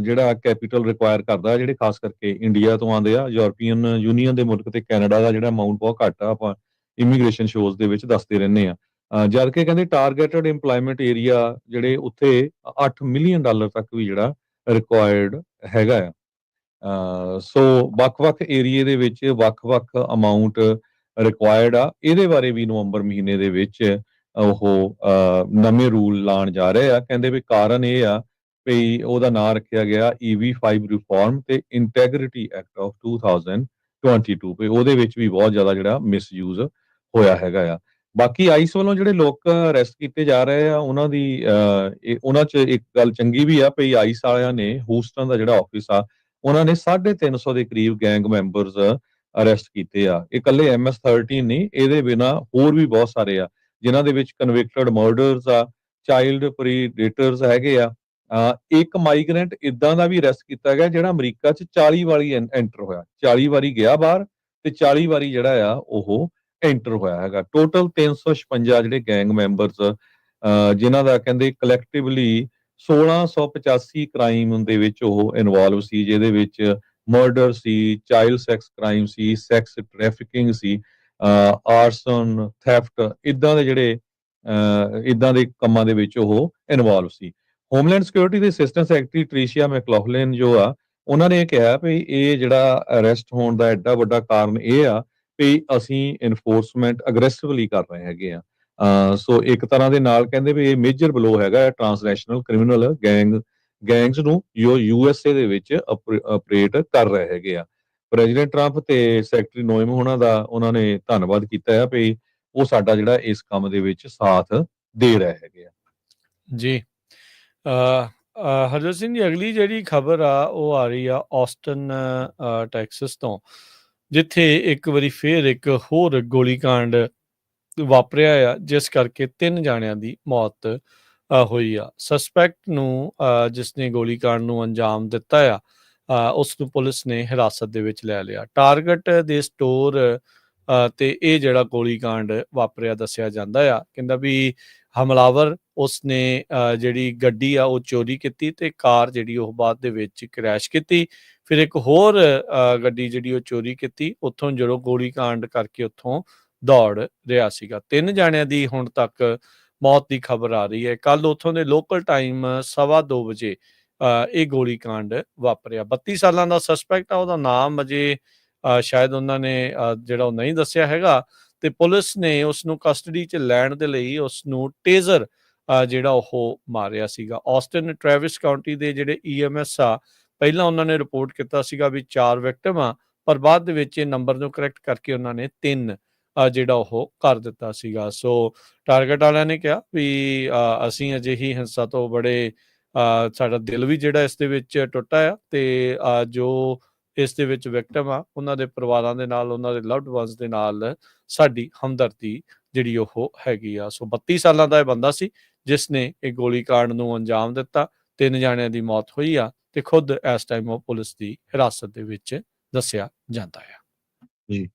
Speaker 2: ਜਿਹੜਾ ਕੈਪੀਟਲ ਰਿਕੁਆਇਰ ਕਰਦਾ, ਜਿਹੜੇ ਖਾਸ ਕਰਕੇ ਇੰਡੀਆ ਤੋਂ ਆਉਂਦੇ ਆ। ਯੂਰਪੀਅਨ ਯੂਨੀਅਨ ਦੇ ਮੁਲਕ ਤੇ ਕੈਨੇਡਾ ਦਾ ਜਿਹੜਾ ਅਮਾਊਂਟ ਬਹੁਤ ਘੱਟ ਆ, ਆਪਾਂ ਇਮੀਗ੍ਰੇਸ਼ਨ ਸ਼ੋਜ਼ ਦੇ ਵਿੱਚ ਦੱਸਦੇ ਰਹਿੰਦੇ ਆ। ਜਦ ਕਿ ਕਹਿੰਦੇ ਟਾਰਗੇਟਡ ਇੰਪਲੋਇਮੈਂਟ ਏਰੀਆ ਜਿਹੜੇ ਉੱਥੇ $8 ਮਿਲੀਅਨ ਤੱਕ ਵੀ ਜਿਹੜਾ ਰਿਕੁਆਇਰਡ ਹੈਗਾ ਆ। ਸੋ ਵੱਖ-ਵੱਖ ਏਰੀਏ ਦੇ ਵਿੱਚ ਵੱਖ-ਵੱਖ ਅਮਾਊਂਟ ਰਿਕੁਆਇਰਡ ਆ। ਇਹਦੇ ਬਾਰੇ ਵੀ ਨਵੰਬਰ ਮਹੀਨੇ ਦੇ ਵਿੱਚ ਉਹ ਨਵੇਂ ਰੂਲ ਲਾਉਣ ਜਾ ਰਹੇ ਆ। ਕਹਿੰਦੇ ਵੀ ਕਾਰਨ ਇਹ ਆ ਵੀ ਉਹਦਾ ਨਾਂ ਰੱਖਿਆ ਗਿਆ EB-5 ਰਿਫਾਰਮ ਤੇ ਇੰਟੈਗ੍ਰਿਟੀ ਐਕਟ ਆਫ 2022 ਵੀ ਉਹਦੇ ਵਿੱਚ ਵੀ ਬਹੁਤ ਜ਼ਿਆਦਾ ਜਿਹੜਾ ਮਿਸਯੂਜ਼ ਹੋਇਆ ਹੈਗਾ ਆ। ਬਾਕੀ ਆਈਸ ਵੱਲੋਂ ਜਿਹੜੇ ਲੋਕ ਅਰੈਸਟ ਕੀਤੇ ਜਾ ਰਹੇ ਆ ਉਹਨਾਂ ਦੀ ਉਹਨਾਂ 'ਚ ਇੱਕ ਗੱਲ ਚੰਗੀ ਵੀ ਆ ਵੀ ਆਈਸ ਵਾਲਿਆਂ ਨੇ ਹੂਸਟਨ ਦਾ ਜਿਹੜਾ ਆਫਿਸ ਆ ਉਹਨਾਂ ਨੇ 350 ਦੇ ਕਰੀਬ ਗੈਂਗ ਮੈਂਬਰਸ ਅਰੈਸਟ ਕੀਤੇ ਆ। ਇਹ ਇਕੱਲੇ MS-13 ਨਹੀਂ, ਇਹਦੇ ਬਿਨਾਂ ਹੋਰ ਵੀ ਬਹੁਤ ਸਾਰੇ ਆ ਜਿਨ੍ਹਾਂ ਦੇ ਵਿੱਚ ਕਨਵਿਕਟਡ ਮਰਡਰਸ ਆ, ਚਾਈਲਡ ਪ੍ਰੀਡੇਟਰਸ ਹੈਗੇ ਆ। ਇੱਕ ਮਾਈਗ੍ਰੈਂਟ ਇਦਾਂ ਦਾ ਵੀ ਅਰੈਸਟ ਕੀਤਾ ਗਿਆ ਜਿਹੜਾ ਅਮਰੀਕਾ 'ਚ 40 ਵਾਰੀ ਐਂਟਰ ਹੋਇਆ, 40 ਵਾਰੀ ਗਿਆ ਬਾਹਰ ਤੇ 40 ਵਾਰੀ ਜਿਹੜਾ ਆ ਉਹ ਐਂਟਰ ਹੋਇਆ ਹੈਗਾ। ਟੋਟਲ 356 ਜਿਹੜੇ ਗੈਂਗ ਮੈਂਬਰਸ ਜਿਨ੍ਹਾਂ ਦਾ ਕਹਿੰਦੇ ਕਲੈਕਟਿਵਲੀ 1685 ਕ੍ਰਾਈਮ ਦੇ ਵਿੱਚ ਉਹ ਇਨਵੋਲਵ ਸੀ, ਜਿਹਦੇ ਵਿੱਚ ਮਰਡਰ ਸੀ, ਚਾਈਲਡ ਸੈਕਸ ਕ੍ਰਾਈਮ ਸੀ, ਸੈਕਸ ਟ੍ਰੈਫਿਕਿੰਗ ਸੀ, ਆਰਸਨ, ਥੈਫਟ, ਇਦਾਂ ਦੇ ਜਿਹੜੇ ਇਦਾਂ ਦੇ ਕੰਮਾਂ ਦੇ ਵਿੱਚ ਉਹ ਇਨਵੋਲਵ ਸੀ। ਹੋਮਲੈਂਡ ਸਿਕਿਉਰਿਟੀ ਦੇ ਅਸਿਸਟੈਂਟ ਸੈਕਟਰੀ ਟ੍ਰੀਸ਼ੀਆ ਮੈਕਲੌਗਲਿਨ ਜੋ ਆ ਉਹਨਾਂ ਨੇ ਕਿਹਾ ਵੀ ਇਹ ਜਿਹੜਾ ਅਰੈਸਟ ਹੋਣ ਦਾ ਐਡਾ ਵੱਡਾ ਕਾਰਨ ਇਹ ਆ ਵੀ ਅਸੀਂ ਇਨਫੋਰਸਮੈਂਟ ਅਗਰੈਸਿਵਲੀ ਕਰ ਰਹੇ ਹੈਗੇ ਆ। ਸੋ ਇੱਕ ਤਰ੍ਹਾਂ ਦੇ ਨਾਲ ਕਹਿੰਦੇ ਵੀ ਇਹ ਮੇਜਰ ਬਲੋ ਹੈਗਾ ਟ੍ਰਾਂਸਨੈਸ਼ਨਲ ਕ੍ਰਿਮੀਨਲ ਗੈਂਗਸ ਨੂੰ ਜੋ USA ਦੇ ਵਿੱਚ ਆਪਰੇਟ ਕਰ ਰਹੇ ਹੈਗੇ ਆ। ਪ੍ਰੈਜ਼ੀਡੈਂਟ ਟਰੰਪ ਤੇ ਸੈਕਟਰੀ ਨੋਇਮ ਉਹਨਾਂ ਨੇ ਧੰਨਵਾਦ ਕੀਤਾ ਆ ਵੀ ਉਹ ਸਾਡਾ ਜਿਹੜਾ ਇਸ ਕੰਮ ਦੇ ਵਿੱਚ ਸਾਥ ਦੇ ਰਹੇ ਹੈਗੇ ਆ।
Speaker 1: ਜੀ ਹਰਜੋਤ ਸਿੰਘ ਜੀ, ਅਗਲੀ ਜਿਹੜੀ ਖਬਰ ਆ ਉਹ ਆ ਰਹੀ ਆ ਆਸਟਨ ਟੈਕਸਸ ਤੋਂ, ਜਿੱਥੇ ਇੱਕ ਵਾਰੀ ਫੇਰ ਇੱਕ ਹੋਰ ਗੋਲੀਕਾਂਡ ਵਾਪਰਿਆ ਆ ਜਿਸ ਕਰਕੇ 3 ਜਾਣਿਆਂ ਦੀ ਮੌਤ ਹੋਈ ਆ। ਸਸਪੈਕਟ ਨੂੰ ਜਿਸਨੇ ਗੋਲੀਕਾਂਡ ਨੂੰ ਅੰਜਾਮ ਦਿੱਤਾ ਆ ਉਸ ਨੂੰ ਪੁਲਿਸ ਨੇ ਹਿਰਾਸਤ ਦੇ ਵਿੱਚ ਲੈ ਲਿਆ। ਟਾਰਗੇਟ ਦੇ ਸਟੋਰ ਤੇ ਇਹ ਜਿਹੜਾ ਗੋਲੀਕਾਂਡ ਵਾਪਰਿਆ ਦੱਸਿਆ ਜਾਂਦਾ ਆ। ਕਹਿੰਦਾ ਵੀ ਹਮਲਾਵਰ ਉਸਨੇ ਜਿਹੜੀ ਗੱਡੀ ਆ ਉਹ ਚੋਰੀ ਕੀਤੀ ਤੇ ਕਾਰ ਜਿਹੜੀ ਉਹ ਬਾਅਦ ਦੇ ਵਿੱਚ ਕ੍ਰੈਸ਼ ਕੀਤੀ। ਫਿਰ ਇੱਕ ਹੋਰ ਗੱਡੀ ਜਿਹੜੀ ਉਹ ਚੋਰੀ ਕੀਤੀ, ਉੱਥੋਂ ਜਦੋਂ ਗੋਲੀਕਾਂਡ ਕਰਕੇ ਉੱਥੋਂ ਦੌੜ ਰਿਹਾ ਸੀਗਾ। 3 ਜਾਣਿਆਂ ਦੀ ਹੁਣ ਤੱਕ ਮੌਤ ਦੀ ਖਬਰ ਆ ਰਹੀ ਹੈ। ਕੱਲ ਉੱਥੋਂ ਦੇ ਲੋਕਲ ਟਾਈਮ 2:15 ਵਜੇ ਇਹ ਗੋਲੀਕਾਂਡ ਵਾਪਰਿਆ। 32 ਸਾਲਾਂ ਦਾ ਸਸਪੈਕਟ ਆ, ਉਹਦਾ ਨਾਮ ਅਜੇ ਸ਼ਾਇਦ ਉਹਨਾਂ ਨੇ ਜਿਹੜਾ ਉਹ ਨਹੀਂ ਦੱਸਿਆ ਹੈਗਾ ਤੇ ਪੁਲਿਸ ਨੇ ਉਸ ਨੂੰ ਕਸਟਡੀ 'ਚ ਲੈਣ ਦੇ ਲਈ ਉਸ ਨੂੰ ਟੇਜ਼ਰ ਜਿਹੜਾ ਉਹ ਮਾਰਿਆ ਸੀਗਾ। ਆਸਟਨ ਟ੍ਰੈਵਿਸ ਕਾਉਂਟੀ ਦੇ ਜਿਹੜੇ EMS ਆ, ਪਹਿਲਾਂ ਉਹਨਾਂ ਨੇ ਰਿਪੋਰਟ ਕੀਤਾ ਸੀਗਾ ਵੀ 4 ਵਿਕਟਮ ਆ, ਪਰ ਬਾਅਦ ਦੇ ਵਿੱਚ ਇਹ ਨੰਬਰ ਨੂੰ ਕਰੈਕਟ ਕਰਕੇ ਉਹਨਾਂ ਨੇ 3 ਜਿਹੜਾ ਉਹ ਕਰ ਦਿੱਤਾ ਸੀਗਾ। ਸੋ ਟਾਰਗੇਟ ਵਾਲਿਆਂ ਨੇ ਕਿਹਾ ਵੀ ਅਸੀਂ ਅਜਿਹੀ ਹਿੰਸਾ ਤੋਂ ਬੜੇ ਸਾਡਾ ਦਿਲ ਵੀ ਜਿਹੜਾ ਇਸ ਦੇ ਵਿੱਚ ਟੁੱਟਾ ਆ ਤੇ ਜੋ ਇਸ ਦੇ ਵਿੱਚ ਵਿਕਟਮ ਆ ਉਹਨਾਂ ਦੇ ਪਰਿਵਾਰਾਂ ਦੇ ਨਾਲ, ਉਹਨਾਂ ਦੇ ਲਵਡ ਵਨਸ ਦੇ ਨਾਲ ਸਾਡੀ ਹਮਦਰਦੀ ਜਿਹੜੀ ਉਹ ਹੈਗੀ ਆ। ਸੋ 32 ਸਾਲਾਂ ਦਾ ਇਹ ਬੰਦਾ ਸੀ ਜਿਸ ਨੇ ਇਹ ਗੋਲੀਕਾਂਡ ਨੂੰ ਅੰਜਾਮ ਦਿੱਤਾ। 3 ਜਾਣਿਆਂ ਦੀ ਮੌਤ ਹੋਈ ਆ ਤੇ ਖੁਦ ਇਸ ਟਾਈਮ ਉਹ ਪੁਲਿਸ ਦੀ ਹਿਰਾਸਤ ਦੇ ਵਿੱਚ ਦੱਸਿਆ ਜਾਂਦਾ ਆ।
Speaker 2: ਜੀ,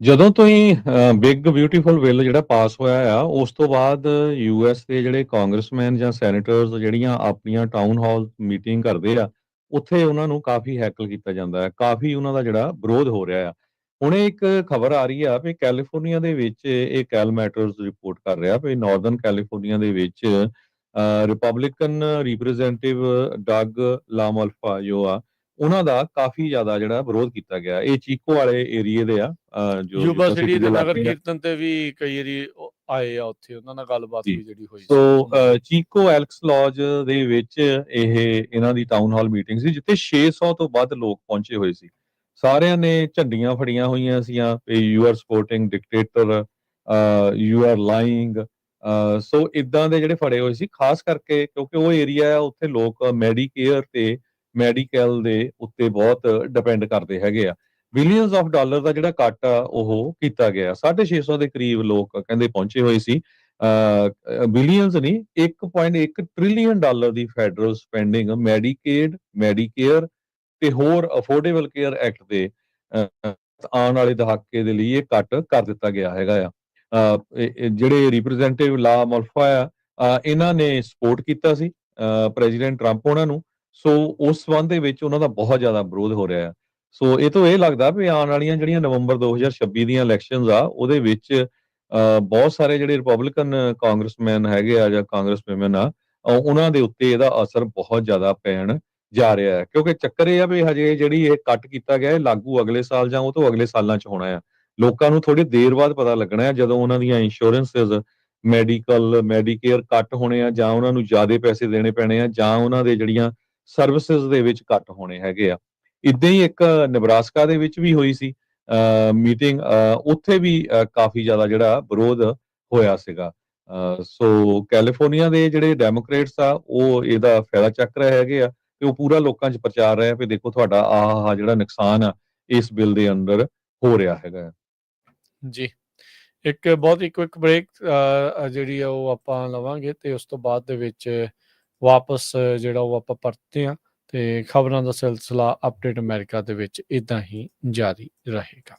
Speaker 2: ਜਦੋਂ ਤੋਂ ਹੀ ਬਿਗ ਬਿਊਟੀਫੁਲ ਬਿੱਲ ਜਿਹੜਾ ਪਾਸ ਹੋਇਆ ਆ ਉਸ ਤੋਂ ਬਾਅਦ US ਦੇ ਜਿਹੜੇ ਕਾਂਗਰਸਮੈਨ ਜਾਂ ਸੈਨੇਟਰਸ ਜਿਹੜੀਆਂ ਆਪਣੀਆਂ ਟਾਊਨ ਹਾਲ ਮੀਟਿੰਗ ਕਰਦੇ ਆ ਉੱਥੇ ਉਹਨਾਂ ਨੂੰ ਕਾਫੀ ਹੈਕਲ ਕੀਤਾ ਜਾਂਦਾ ਹੈ, ਕਾਫੀ ਉਹਨਾਂ ਦਾ ਜਿਹੜਾ ਵਿਰੋਧ ਹੋ ਰਿਹਾ ਆ। ਹੁਣੇ ਇੱਕ ਖਬਰ ਆ ਰਹੀ ਆ ਵੀ ਕੈਲੀਫੋਰਨੀਆ ਦੇ ਵਿੱਚ, ਇਹ ਕੈਲ ਮੈਟਰਸ ਰਿਪੋਰਟ ਕਰ ਰਿਹਾ ਵੀ ਨਾਰਦਰਨ ਕੈਲੀਫੋਰਨੀਆ ਦੇ ਵਿੱਚ ਰਿਪਬਲਿਕਨ ਰਿਪਰੈਜ਼ੈਂਟੇਟਿਵ ਡਗ ਲਾਮਲਫਾ ਜੋ ਆ, ਉਹਨਾਂ ਦਾ ਕਾਫੀ ਜ਼ਿਆਦਾ ਜਿਹੜਾ ਵਿਰੋਧ ਕੀਤਾ ਗਿਆ। ਇਹ ਚੀਕੋ ਵਾਲੇ ਏਰੀਏ ਦੇ ਆ, ਜੋ
Speaker 1: ਯੂਬਾ
Speaker 2: ਯੂਟਾ
Speaker 1: ਸਿਟੀ
Speaker 2: ਸਿਟੀ ਦੇ
Speaker 1: ਦੇ ਨਗਰ
Speaker 2: ਇਲਾਕੇ ਆ।
Speaker 1: ਕੀਰਤਨ ਤੇ ਵੀ ਕਈ ਵਾਰੀ ਆਏ ਆ, ਉੱਥੇ ਉਹਨਾਂ ਨਾਲ ਗੱਲਬਾਤ
Speaker 2: ਜੀ।
Speaker 1: ਵੀ ਜਿਹੜੀ ਹੋਈ
Speaker 2: ਸੋ
Speaker 1: ਸੀ।
Speaker 2: ਚੀਕੋ ਐਲਕਸ ਲੌਜ ਦੇ ਵਿੱਚ ਇਹਨਾਂ ਦੀ ਟਾਊਨ ਹਾਲ ਮੀਟਿੰਗ ਸੀ, ਜਿੱਥੇ 600 ਤੋਂ ਵੱਧ ਲੋਕ ਪਹੁੰਚੇ ਹੋਏ ਸੀ। ਸਾਰਿਆਂ ਨੇ ਝੰਡੀਆਂ ਫੜੀਆਂ ਹੋਈਆਂ ਸੀਆਂ ਵੀ you are supporting dictator, you are lying. So ਇਦਾਂ ਦੇ ਜਿਹੜੇ ਫੜੇ ਹੋਏ ਸੀ, ਖਾਸ ਕਰਕੇ ਕਿਉਂਕਿ ਉਹ ਏਰੀਆ ਆ, ਉੱਥੇ ਲੋਕ ਮੈਡੀਕੇਅਰ ਤੇ ਮੈਡੀਕਲ ਦੇ ਉੱਤੇ ਬਹੁਤ ਡਿਪੈਂਡ ਕਰਦੇ ਹੈਗੇ ਆ। ਬਿਲੀਅਨਸ ਆਫ ਡਾਲਰ ਦਾ ਜਿਹੜਾ ਕੱਟ ਆ ਉਹ ਕੀਤਾ ਗਿਆ। 650 ਦੇ ਕਰੀਬ ਲੋਕ ਕਹਿੰਦੇ ਪਹੁੰਚੇ ਹੋਏ ਸੀ। ਬਿਲੀਅਨਸ ਨਹੀਂ, 1.1 ਟ੍ਰਿਲੀਅਨ ਡਾਲਰ ਦੀ ਫੈਡਰਲ ਸਪੈਂਡਿੰਗ ਮੈਡੀਕੇਡ, ਮੈਡੀਕੇਅਰ ਤੇ ਹੋਰ ਅਫੋਰਡੇਬਲ ਕੇਅਰ ਐਕਟ ਦੇ ਆਉਣ ਵਾਲੇ ਦਹਾਕੇ ਦੇ ਲਈ ਇਹ ਕੱਟ ਕਰ ਦਿੱਤਾ ਗਿਆ ਹੈਗਾ ਆ। ਜਿਹੜੇ ਰਿਪਰੈਜ਼ੈਂਟੇਟਿਵ ਲਾ ਮਲਫਾ ਆ, ਇਹਨਾਂ ਨੇ ਸਪੋਰਟ ਕੀਤਾ ਸੀ ਪ੍ਰੈਜ਼ੀਡੈਂਟ ਟਰੰਪ ਉਹਨਾਂ ਨੂੰ। ਸੋ ਉਸ ਸੰਬੰਧ ਦੇ ਵਿੱਚ ਉਹਨਾਂ ਦਾ ਬਹੁਤ ਜ਼ਿਆਦਾ ਵਿਰੋਧ ਹੋ ਰਿਹਾ ਆ। ਸੋ ਇਹ ਤੋਂ ਇਹ ਲੱਗਦਾ ਵੀ ਆਉਣ ਵਾਲੀਆਂ ਜਿਹੜੀਆਂ ਨਵੰਬਰ 2026 ਦੀਆਂ ਇਲੈਕਸ਼ਨਸ ਆ, ਉਹਦੇ ਵਿੱਚ ਬਹੁਤ ਸਾਰੇ ਜਿਹੜੇ ਰਿਪਬਲਿਕਨ ਕਾਂਗਰਸਮੈਨ ਹੈਗੇ ਆ ਜਾਂ ਕਾਂਗਰਸ ਵਿਮਨ ਆ, ਉਹਨਾਂ ਦੇ ਉੱਤੇ ਇਹਦਾ ਅਸਰ ਬਹੁਤ ਜ਼ਿਆਦਾ ਪੈਣ ਜਾ ਰਿਹਾ ਹੈ। ਕਿਉਂਕਿ ਚੱਕਰ ਇਹ ਆ ਵੀ ਹਜੇ ਜਿਹੜੀ ਇਹ ਕੱਟ ਕੀਤਾ ਗਿਆ, ਇਹ ਲਾਗੂ ਅਗਲੇ ਸਾਲ ਜਾਂ ਉਹ ਤੋਂ ਅਗਲੇ ਸਾਲਾਂ 'ਚ ਹੋਣਾ ਆ। ਲੋਕਾਂ ਨੂੰ ਥੋੜੀ ਦੇਰ ਬਾਅਦ ਪਤਾ ਲੱਗਣਾ ਹੈ, ਜਦੋਂ ਉਹਨਾਂ ਦੀਆਂ ਇੰਸ਼ੋਰੈਂਸਸ, ਮੈਡੀਕਲ, ਮੈਡੀਕੇਅਰ ਕੱਟ ਹੋਣੇ ਆ, ਜਾਂ ਉਹਨਾਂ ਨੂੰ ਜ਼ਿਆਦਾ ਪੈਸੇ ਦੇਣੇ ਪੈਣੇ ਆ, ਜਾਂ ਉਹਨਾਂ ਦੇ ਜਿਹੜੀਆਂ ਸਰਵਿਸਿਜ਼ ਦੇ ਵਿੱਚ ਕੱਟ ਹੋਣੇ ਹੈਗੇ ਆ। ਇਦਾਂ ਹੀ ਇੱਕ ਨਬਰਾਸਕਾ ਦੇ ਵਿੱਚ ਵੀ ਹੋਈ ਸੀ ਮੀਟਿੰਗ, ਉੱਥੇ ਵੀ ਕਾਫੀ ਜ਼ਿਆਦਾ ਜਿਹੜਾ ਵਿਰੋਧ ਹੋਇਆ ਸੀਗਾ। ਸੋ ਕੈਲੀਫੋਰਨੀਆ ਦੇ ਜਿਹੜੇ ਡੈਮੋਕ੍ਰੇਟਸ ਆ, ਉਹ ਇਹਦਾ ਫਾਇਦਾ ਚੱਕ ਰਹੇ ਹੈਗੇ ਆ ਤੇ ਉਹ ਪੂਰਾ ਲੋਕਾਂ 'ਚ ਪ੍ਰਚਾਰ ਰਿਹਾ ਵੀ ਦੇਖੋ ਤੁਹਾਡਾ ਆਹ ਜਿਹੜਾ ਨੁਕਸਾਨ ਆ ਇਸ ਬਿੱਲ ਦੇ ਅੰਦਰ ਹੋ ਰਿਹਾ ਹੈਗਾ।
Speaker 1: ਜੀ, ਇੱਕ ਬਹੁਤ ਹੀ ਕੁਇਕ ਬ੍ਰੇਕ ਜਿਹੜੀ ਆ ਉਹ ਆਪਾਂ ਲਵਾਂਗੇ, ਤੇ ਉਸ ਤੋਂ ਬਾਅਦ ਦੇ ਵਿੱਚ ਵਾਪਸ ਜਿਹੜਾ ਉਹ ਆਪਾਂ ਪਰਤਦੇ ਹਾਂ, ਤੇ ਖਬਰਾਂ ਦਾ ਸਿਲਸਿਲਾ ਅਪਡੇਟ ਅਮਰੀਕਾ ਦੇ ਵਿੱਚ ਇਦਾਂ ਹੀ ਜਾਰੀ ਰਹੇਗਾ।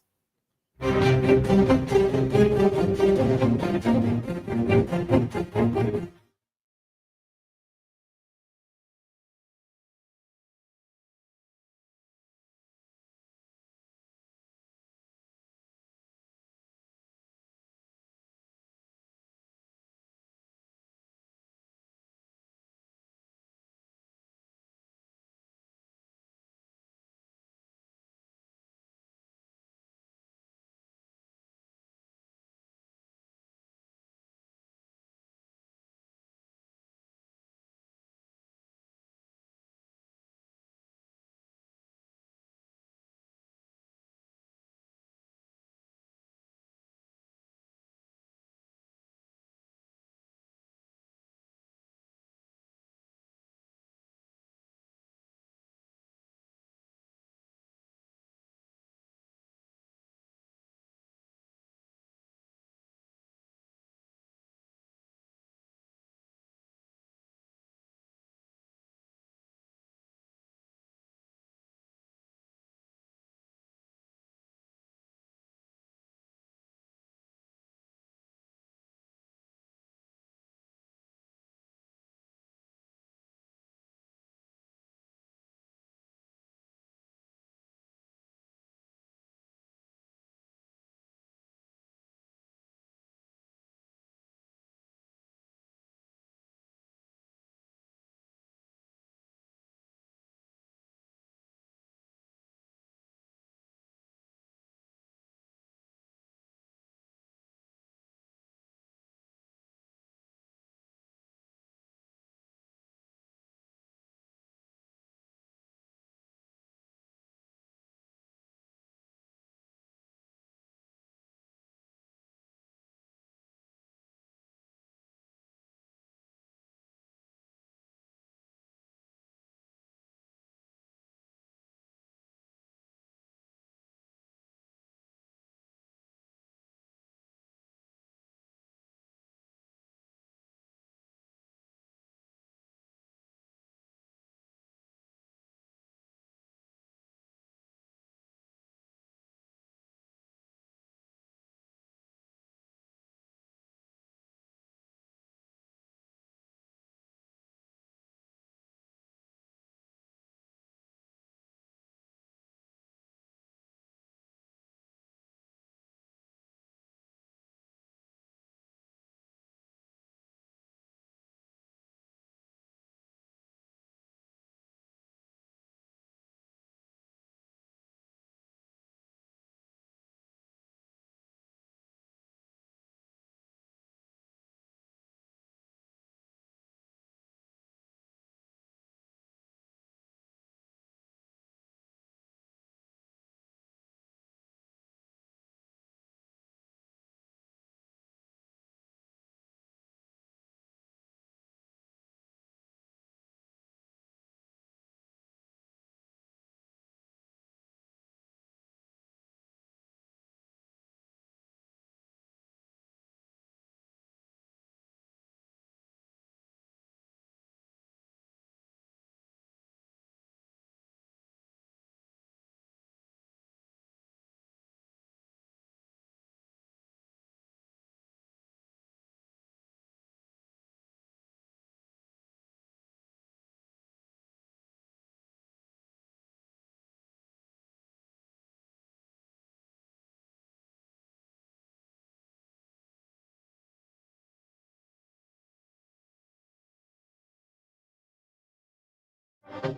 Speaker 1: ब्रेक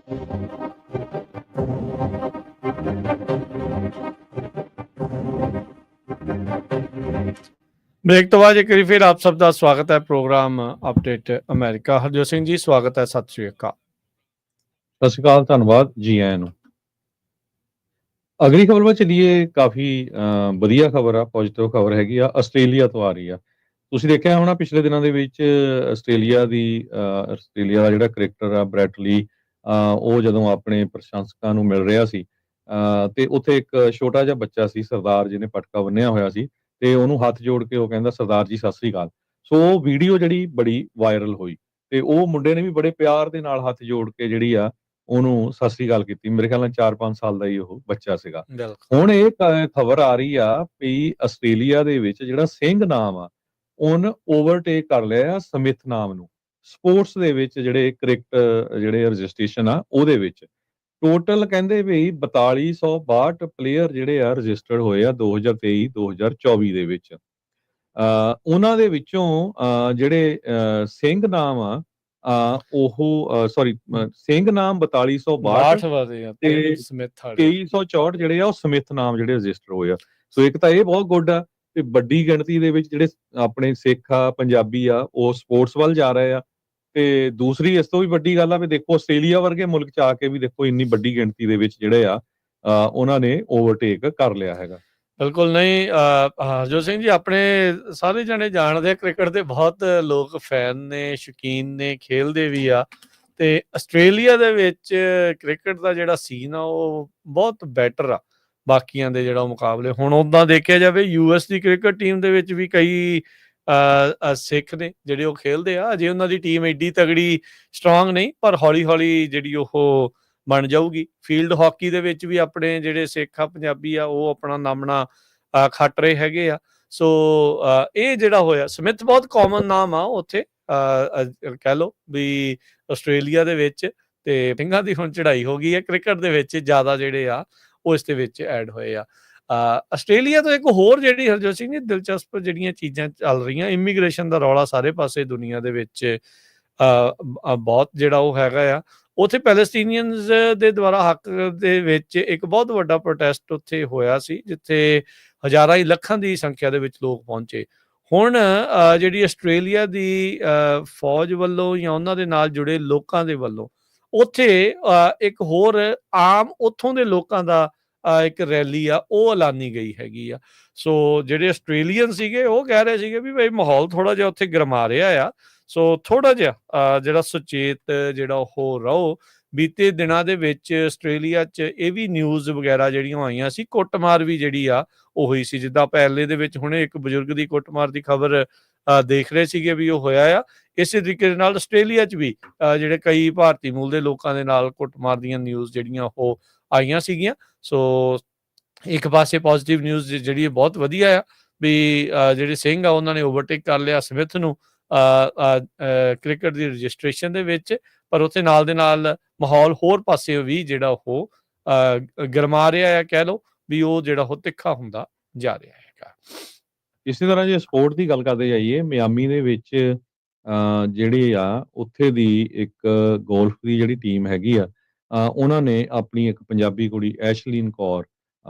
Speaker 1: तो बाद एक बारी फिर आप सबका स्वागत है program update America. Harjot Singh ji स्वागत है, सत श्री अकाल।
Speaker 2: ਸਤਿ ਸ਼੍ਰੀ ਅਕਾਲ, ਧੰਨਵਾਦ ਜੀ ਆਇਆਂ ਨੂੰ। ਅਗਲੀ ਖਬਰ ਵੱਲ ਚੱਲੀਏ। ਕਾਫੀ ਵਧੀਆ ਖਬਰ ਆ, ਪੋਜ਼ਿਟਿਵ ਖਬਰ ਹੈਗੀ ਆ, ਆਸਟ੍ਰੇਲੀਆ ਤੋਂ ਆ ਰਹੀ ਆ। ਤੁਸੀਂ ਦੇਖਿਆ ਹੋਣਾ ਪਿਛਲੇ ਦਿਨਾਂ ਦੇ ਵਿੱਚ ਆਸਟ੍ਰੇਲੀਆ ਦਾ ਜਿਹੜਾ ਕ੍ਰਿਕਟਰ ਆ ਬ੍ਰੈਟ ਲੀ, ਉਹ ਜਦੋਂ ਆਪਣੇ ਪ੍ਰਸ਼ੰਸਕਾਂ ਨੂੰ ਮਿਲ ਰਿਹਾ ਸੀ ਤੇ ਉੱਥੇ ਇੱਕ ਛੋਟਾ ਜਿਹਾ ਬੱਚਾ ਸੀ ਸਰਦਾਰ, ਜਿਹਨੇ ਪਟਕਾ ਬੰਨਿਆ ਹੋਇਆ ਸੀ ਤੇ ਉਹਨੂੰ ਹੱਥ ਜੋੜ ਕੇ ਉਹ ਕਹਿੰਦਾ ਸਰਦਾਰ ਜੀ ਸਤਿ ਸ੍ਰੀ ਅਕਾਲ। ਸੋ ਉਹ ਵੀਡੀਓ ਜਿਹੜੀ ਬੜੀ ਵਾਇਰਲ ਹੋਈ ਤੇ ਉਹ ਮੁੰਡੇ ਨੇ ਵੀ ਬੜੇ ਪਿਆਰ ਦੇ ਨਾਲ ਹੱਥ ਜੋੜ ਕੇ ਜਿਹੜੀ ਆ ਉਹਨੂੰ ਸਤਿ ਸ੍ਰੀ ਅਕਾਲ ਕੀਤੀ। ਮੇਰੇ ਖਿਆਲ ਨਾਲ 4-5 ਸਾਲ ਦਾ ਹੀ ਉਹ ਬੱਚਾ ਸੀਗਾ।
Speaker 1: ਬਿਲਕੁਲ।
Speaker 2: ਹੁਣ ਇਹ ਖਬਰ ਆ ਰਹੀ ਆ ਵੀ ਆਸਟ੍ਰੇਲੀਆ ਦੇ ਵਿੱਚ ਜਿਹੜਾ ਸਿੰਘ ਨਾਮ ਆ ਉਹਨ ਓਵਰਟੇਕ ਕਰ ਲਿਆ ਆ ਸਮਿਥ ਨਾਮ ਨੂੰ। ਸਪੋਰਟਸ ਦੇ ਵਿੱਚ ਜਿਹੜੇ ਕ੍ਰਿਕਟ ਜਿਹੜੇ ਰਜਿਸਟ੍ਰੇਸ਼ਨ ਆ ਉਹਦੇ ਵਿੱਚ ਟੋਟਲ ਕਹਿੰਦੇ ਵੀ 4262 ਪਲੇਅਰ ਜਿਹੜੇ ਆ ਰਜਿਸਟਰਡ ਹੋਏ ਆ 2023-2024 ਦੇ ਵਿੱਚ। ਉਹਨਾਂ ਦੇ ਵਿੱਚੋਂ ਜਿਹੜੇ ਸਿੰਘ ਨਾਮ ਆ ਸਿੰਘ ਨਾਮ 4262 ਤੇ 2364 ਜਿਹੜੇ ਆ ਉਹ ਸਮਿਥ ਨਾਮ ਜਿਹੜੇ ਰਜਿਸਟਰ ਹੋਏ ਆ। ਸੋ ਇੱਕ ਤਾਂ ਇਹ ਬਹੁਤ ਗੁੱਡ ਆ ਤੇ ਵੱਡੀ ਗਿਣਤੀ ਦੇ ਵਿੱਚ ਜਿਹੜੇ ਆਪਣੇ ਸਿੱਖ ਆ, ਪੰਜਾਬੀ ਆ, ਉਹ ਸਪੋਰਟਸ ਵੱਲ ਜਾ ਰਹੇ ਆ। ਤੇ ਦੂਸਰੀ ਇਸ ਤੋਂ ਵੀ ਵੱਡੀ ਗੱਲ ਆ ਵੀ ਦੇਖੋ ਆਸਟ੍ਰੇਲੀਆ ਵਰਗੇ ਮੁਲਕ ਚ ਆ ਕੇ ਵੀ ਦੇਖੋ ਇੰਨੀ ਵੱਡੀ ਗਿਣਤੀ ਦੇ ਵਿੱਚ ਜਿਹੜੇ ਆ ਉਹਨਾਂ ਨੇ ਓਵਰਟੇਕ ਕਰ ਲਿਆ ਹੈਗਾ।
Speaker 1: ਬਿਲਕੁਲ ਨਹੀਂ, ਹਰਜੋਤ ਸਿੰਘ ਜੀ ਆਪਣੇ ਸਾਰੇ ਜਣੇ ਜਾਣਦੇ ਆ ਕ੍ਰਿਕਟ ਦੇ, ਬਹੁਤ ਲੋਕ ਫੈਨ ਨੇ, ਸ਼ੌਕੀਨ ਨੇ, ਖੇਲਦੇ ਵੀ ਆ। ਤੇ ਆਸਟ੍ਰੇਲੀਆ ਦੇ ਵਿੱਚ ਕ੍ਰਿਕਟ ਦਾ ਜਿਹੜਾ ਸੀਨ ਆ ਉਹ ਬਹੁਤ ਬੈਟਰ ਆ ਬਾਕੀਆਂ ਦੇ ਜਿਹੜਾ ਮੁਕਾਬਲੇ। ਹੁਣ ਉੱਦਾਂ ਦੇਖਿਆ ਜਾਵੇ US ਦੀ ਕ੍ਰਿਕਟ ਟੀਮ ਦੇ ਵਿੱਚ ਵੀ ਕਈ ਸਿੱਖ ਨੇ ਜਿਹੜੇ ਉਹ ਖੇਲਦੇ ਆ। ਅਜੇ ਉਹਨਾਂ ਦੀ ਟੀਮ ਐਡੀ ਤਗੜੀ ਸਟਰੋਂਗ ਨਹੀਂ, ਪਰ ਹੌਲੀ ਹੌਲੀ ਜਿਹੜੀ ਉਹ ਬਣ ਜਾਊਗੀ। ਫੀਲਡ ਹਾਕੀ ਦੇ ਵਿੱਚ ਵੀ ਆਪਣੇ ਜਿਹੜੇ ਸਿੱਖ ਆ, ਪੰਜਾਬੀ ਆ, ਉਹ ਆਪਣਾ ਨਾਮਣਾ ਖੱਟ ਰਹੇ ਹੈਗੇ ਆ। ਸੋ ਇਹ ਜਿਹੜਾ ਹੋਇਆ, ਸਮਿਥ ਬਹੁਤ ਕਾਮਨ ਨਾਮ ਆ ਉੱਥੇ, ਕਹਿ ਲਓ ਵੀ ਆਸਟ੍ਰੇਲੀਆ ਦੇ ਵਿੱਚ। ਤੇ ਸਿੰਘਾਂ ਦੀ ਹੁਣ ਚੜ੍ਹਾਈ ਹੋ ਗਈ ਹੈ ਕ੍ਰਿਕਟ ਦੇ ਵਿੱਚ, ਜ਼ਿਆਦਾ ਜਿਹੜੇ ਆ ਉਹ ਇਸ ਦੇ ਵਿੱਚ ਐਡ ਹੋਏ ਆ। ਆਸਟ੍ਰੇਲੀਆ ਤੋਂ ਇੱਕ ਹੋਰ ਜਿਹੜੀ ਹਰਜੋਤ ਸਿੰਘ ਜੀ ਦਿਲਚਸਪ ਜਿਹੜੀਆਂ ਚੀਜ਼ਾਂ ਚੱਲ ਰਹੀਆਂ, ਇਮੀਗ੍ਰੇਸ਼ਨ ਦਾ ਰੌਲਾ ਸਾਰੇ ਪਾਸੇ ਦੁਨੀਆ ਦੇ ਵਿੱਚ ਬਹੁਤ ਜਿਹੜਾ ਉਹ ਹੈਗਾ ਆ। ਉੱਥੇ ਪੈਲਸਟੀਨੀਅਨਸ ਦੇ ਦੁਆਰਾ ਹੱਕ ਦੇ ਵਿੱਚ ਇੱਕ ਬਹੁਤ ਵੱਡਾ ਪ੍ਰੋਟੈਸਟ ਉੱਥੇ ਹੋਇਆ ਸੀ, ਜਿੱਥੇ ਹਜ਼ਾਰਾਂ ਹੀ ਲੱਖਾਂ ਦੀ ਸੰਖਿਆ ਦੇ ਵਿੱਚ ਲੋਕ ਪਹੁੰਚੇ। ਹੁਣ ਜਿਹੜੀ ਆਸਟ੍ਰੇਲੀਆ ਦੀ ਫੌਜ ਵੱਲੋਂ ਜਾਂ ਉਹਨਾਂ ਦੇ ਨਾਲ ਜੁੜੇ ਲੋਕਾਂ ਦੇ ਵੱਲੋਂ ਉੱਥੇ ਇੱਕ ਹੋਰ ਆਮ ਉੱਥੋਂ ਦੇ ਲੋਕਾਂ ਦਾ ਇੱਕ ਰੈਲੀ ਆ ਉਹ ਐਲਾਨੀ ਗਈ ਹੈਗੀ ਆ। ਸੋ ਜਿਹੜੇ ਆਸਟ੍ਰੇਲੀਅਨ ਸੀਗੇ ਉਹ ਕਹਿ ਰਹੇ ਸੀਗੇ ਵੀ ਬਈ ਮਾਹੌਲ ਥੋੜਾ ਜਿਹਾ ਉੱਥੇ ਗਰਮਾ ਰਿਹਾ ਆ, ਸੋ ਥੋੜਾ ਜਿਹਾ ਜਿਹੜਾ ਸੁਚੇਤ ਜਿਹੜਾ ਉਹ ਰਹੋ। ਬੀਤੇ ਦਿਨਾਂ ਦੇ ਵਿੱਚ ਆਸਟ੍ਰੇਲੀਆ 'ਚ ਇਹ ਵੀ ਨਿਊਜ਼ ਵਗੈਰਾ ਜਿਹੜੀਆਂ ਆਈਆਂ ਸੀ, ਕੁੱਟਮਾਰ ਵੀ ਜਿਹੜੀ ਆ ਉਹ ਹੋਈ ਸੀ। ਜਿੱਦਾਂ ਆਪਾਂ LA ਦੇ ਵਿੱਚ ਹੁਣੇ ਇੱਕ ਬਜ਼ੁਰਗ ਦੀ ਕੁੱਟਮਾਰ ਦੀ ਖਬਰ ਦੇਖ ਰਹੇ ਸੀਗੇ ਵੀ ਉਹ ਹੋਇਆ ਆ, ਇਸੇ ਤਰੀਕੇ ਦੇ ਨਾਲ ਆਸਟ੍ਰੇਲੀਆ 'ਚ ਵੀ ਜਿਹੜੇ ਕਈ ਭਾਰਤੀ ਮੂਲ ਦੇ ਲੋਕਾਂ ਦੇ ਨਾਲ ਕੁੱਟਮਾਰ ਦੀਆਂ ਨਿਊਜ਼ ਜਿਹੜੀਆਂ ਉਹ ਆਈਆਂ ਸੀਗੀਆਂ। ਸੋ ਇੱਕ ਪਾਸੇ ਪੋਜ਼ੀਟਿਵ ਨਿਊਜ਼ ਜਿਹੜੀ ਬਹੁਤ ਵਧੀਆ ਆ ਵੀ ਜਿਹੜੇ ਸਿੰਘ ਆ ਉਹਨਾਂ ਨੇ ਓਵਰਟੇਕ ਕਰ ਲਿਆ ਸਮਿਥ ਨੂੰ ਕ੍ਰਿਕਟ ਦੀ ਰਜਿਸਟ੍ਰੇਸ਼ਨ ਦੇ ਵਿੱਚ, ਪਰ ਉੱਥੇ ਨਾਲ ਦੇ ਨਾਲ ਮਾਹੌਲ ਹੋਰ ਪਾਸੇ ਵੀ ਜਿਹੜਾ ਉਹ ਗਰਮਾ ਰਿਹਾ ਹੈ, ਕਹਿ ਲਓ ਵੀ ਉਹ ਜਿਹੜਾ ਉਹ ਤਿੱਖਾ ਹੁੰਦਾ ਜਾ ਰਿਹਾ ਹੈਗਾ।
Speaker 2: ਇਸੇ ਤਰ੍ਹਾਂ ਜੇ ਸਪੋਰਟ ਦੀ ਗੱਲ ਕਰਦੇ ਜਾਈਏ, ਮਿਆਮੀ ਦੇ ਵਿੱਚ ਜਿਹੜੀ ਆ ਉੱਥੇ ਦੀ ਇੱਕ ਗੋਲਫ ਦੀ ਜਿਹੜੀ ਟੀਮ ਹੈਗੀ ਆ, ਉਹਨਾਂ ਨੇ ਆਪਣੀ ਇੱਕ ਪੰਜਾਬੀ ਕੁੜੀ ਐਸ਼ਲੀਨ ਕੌਰ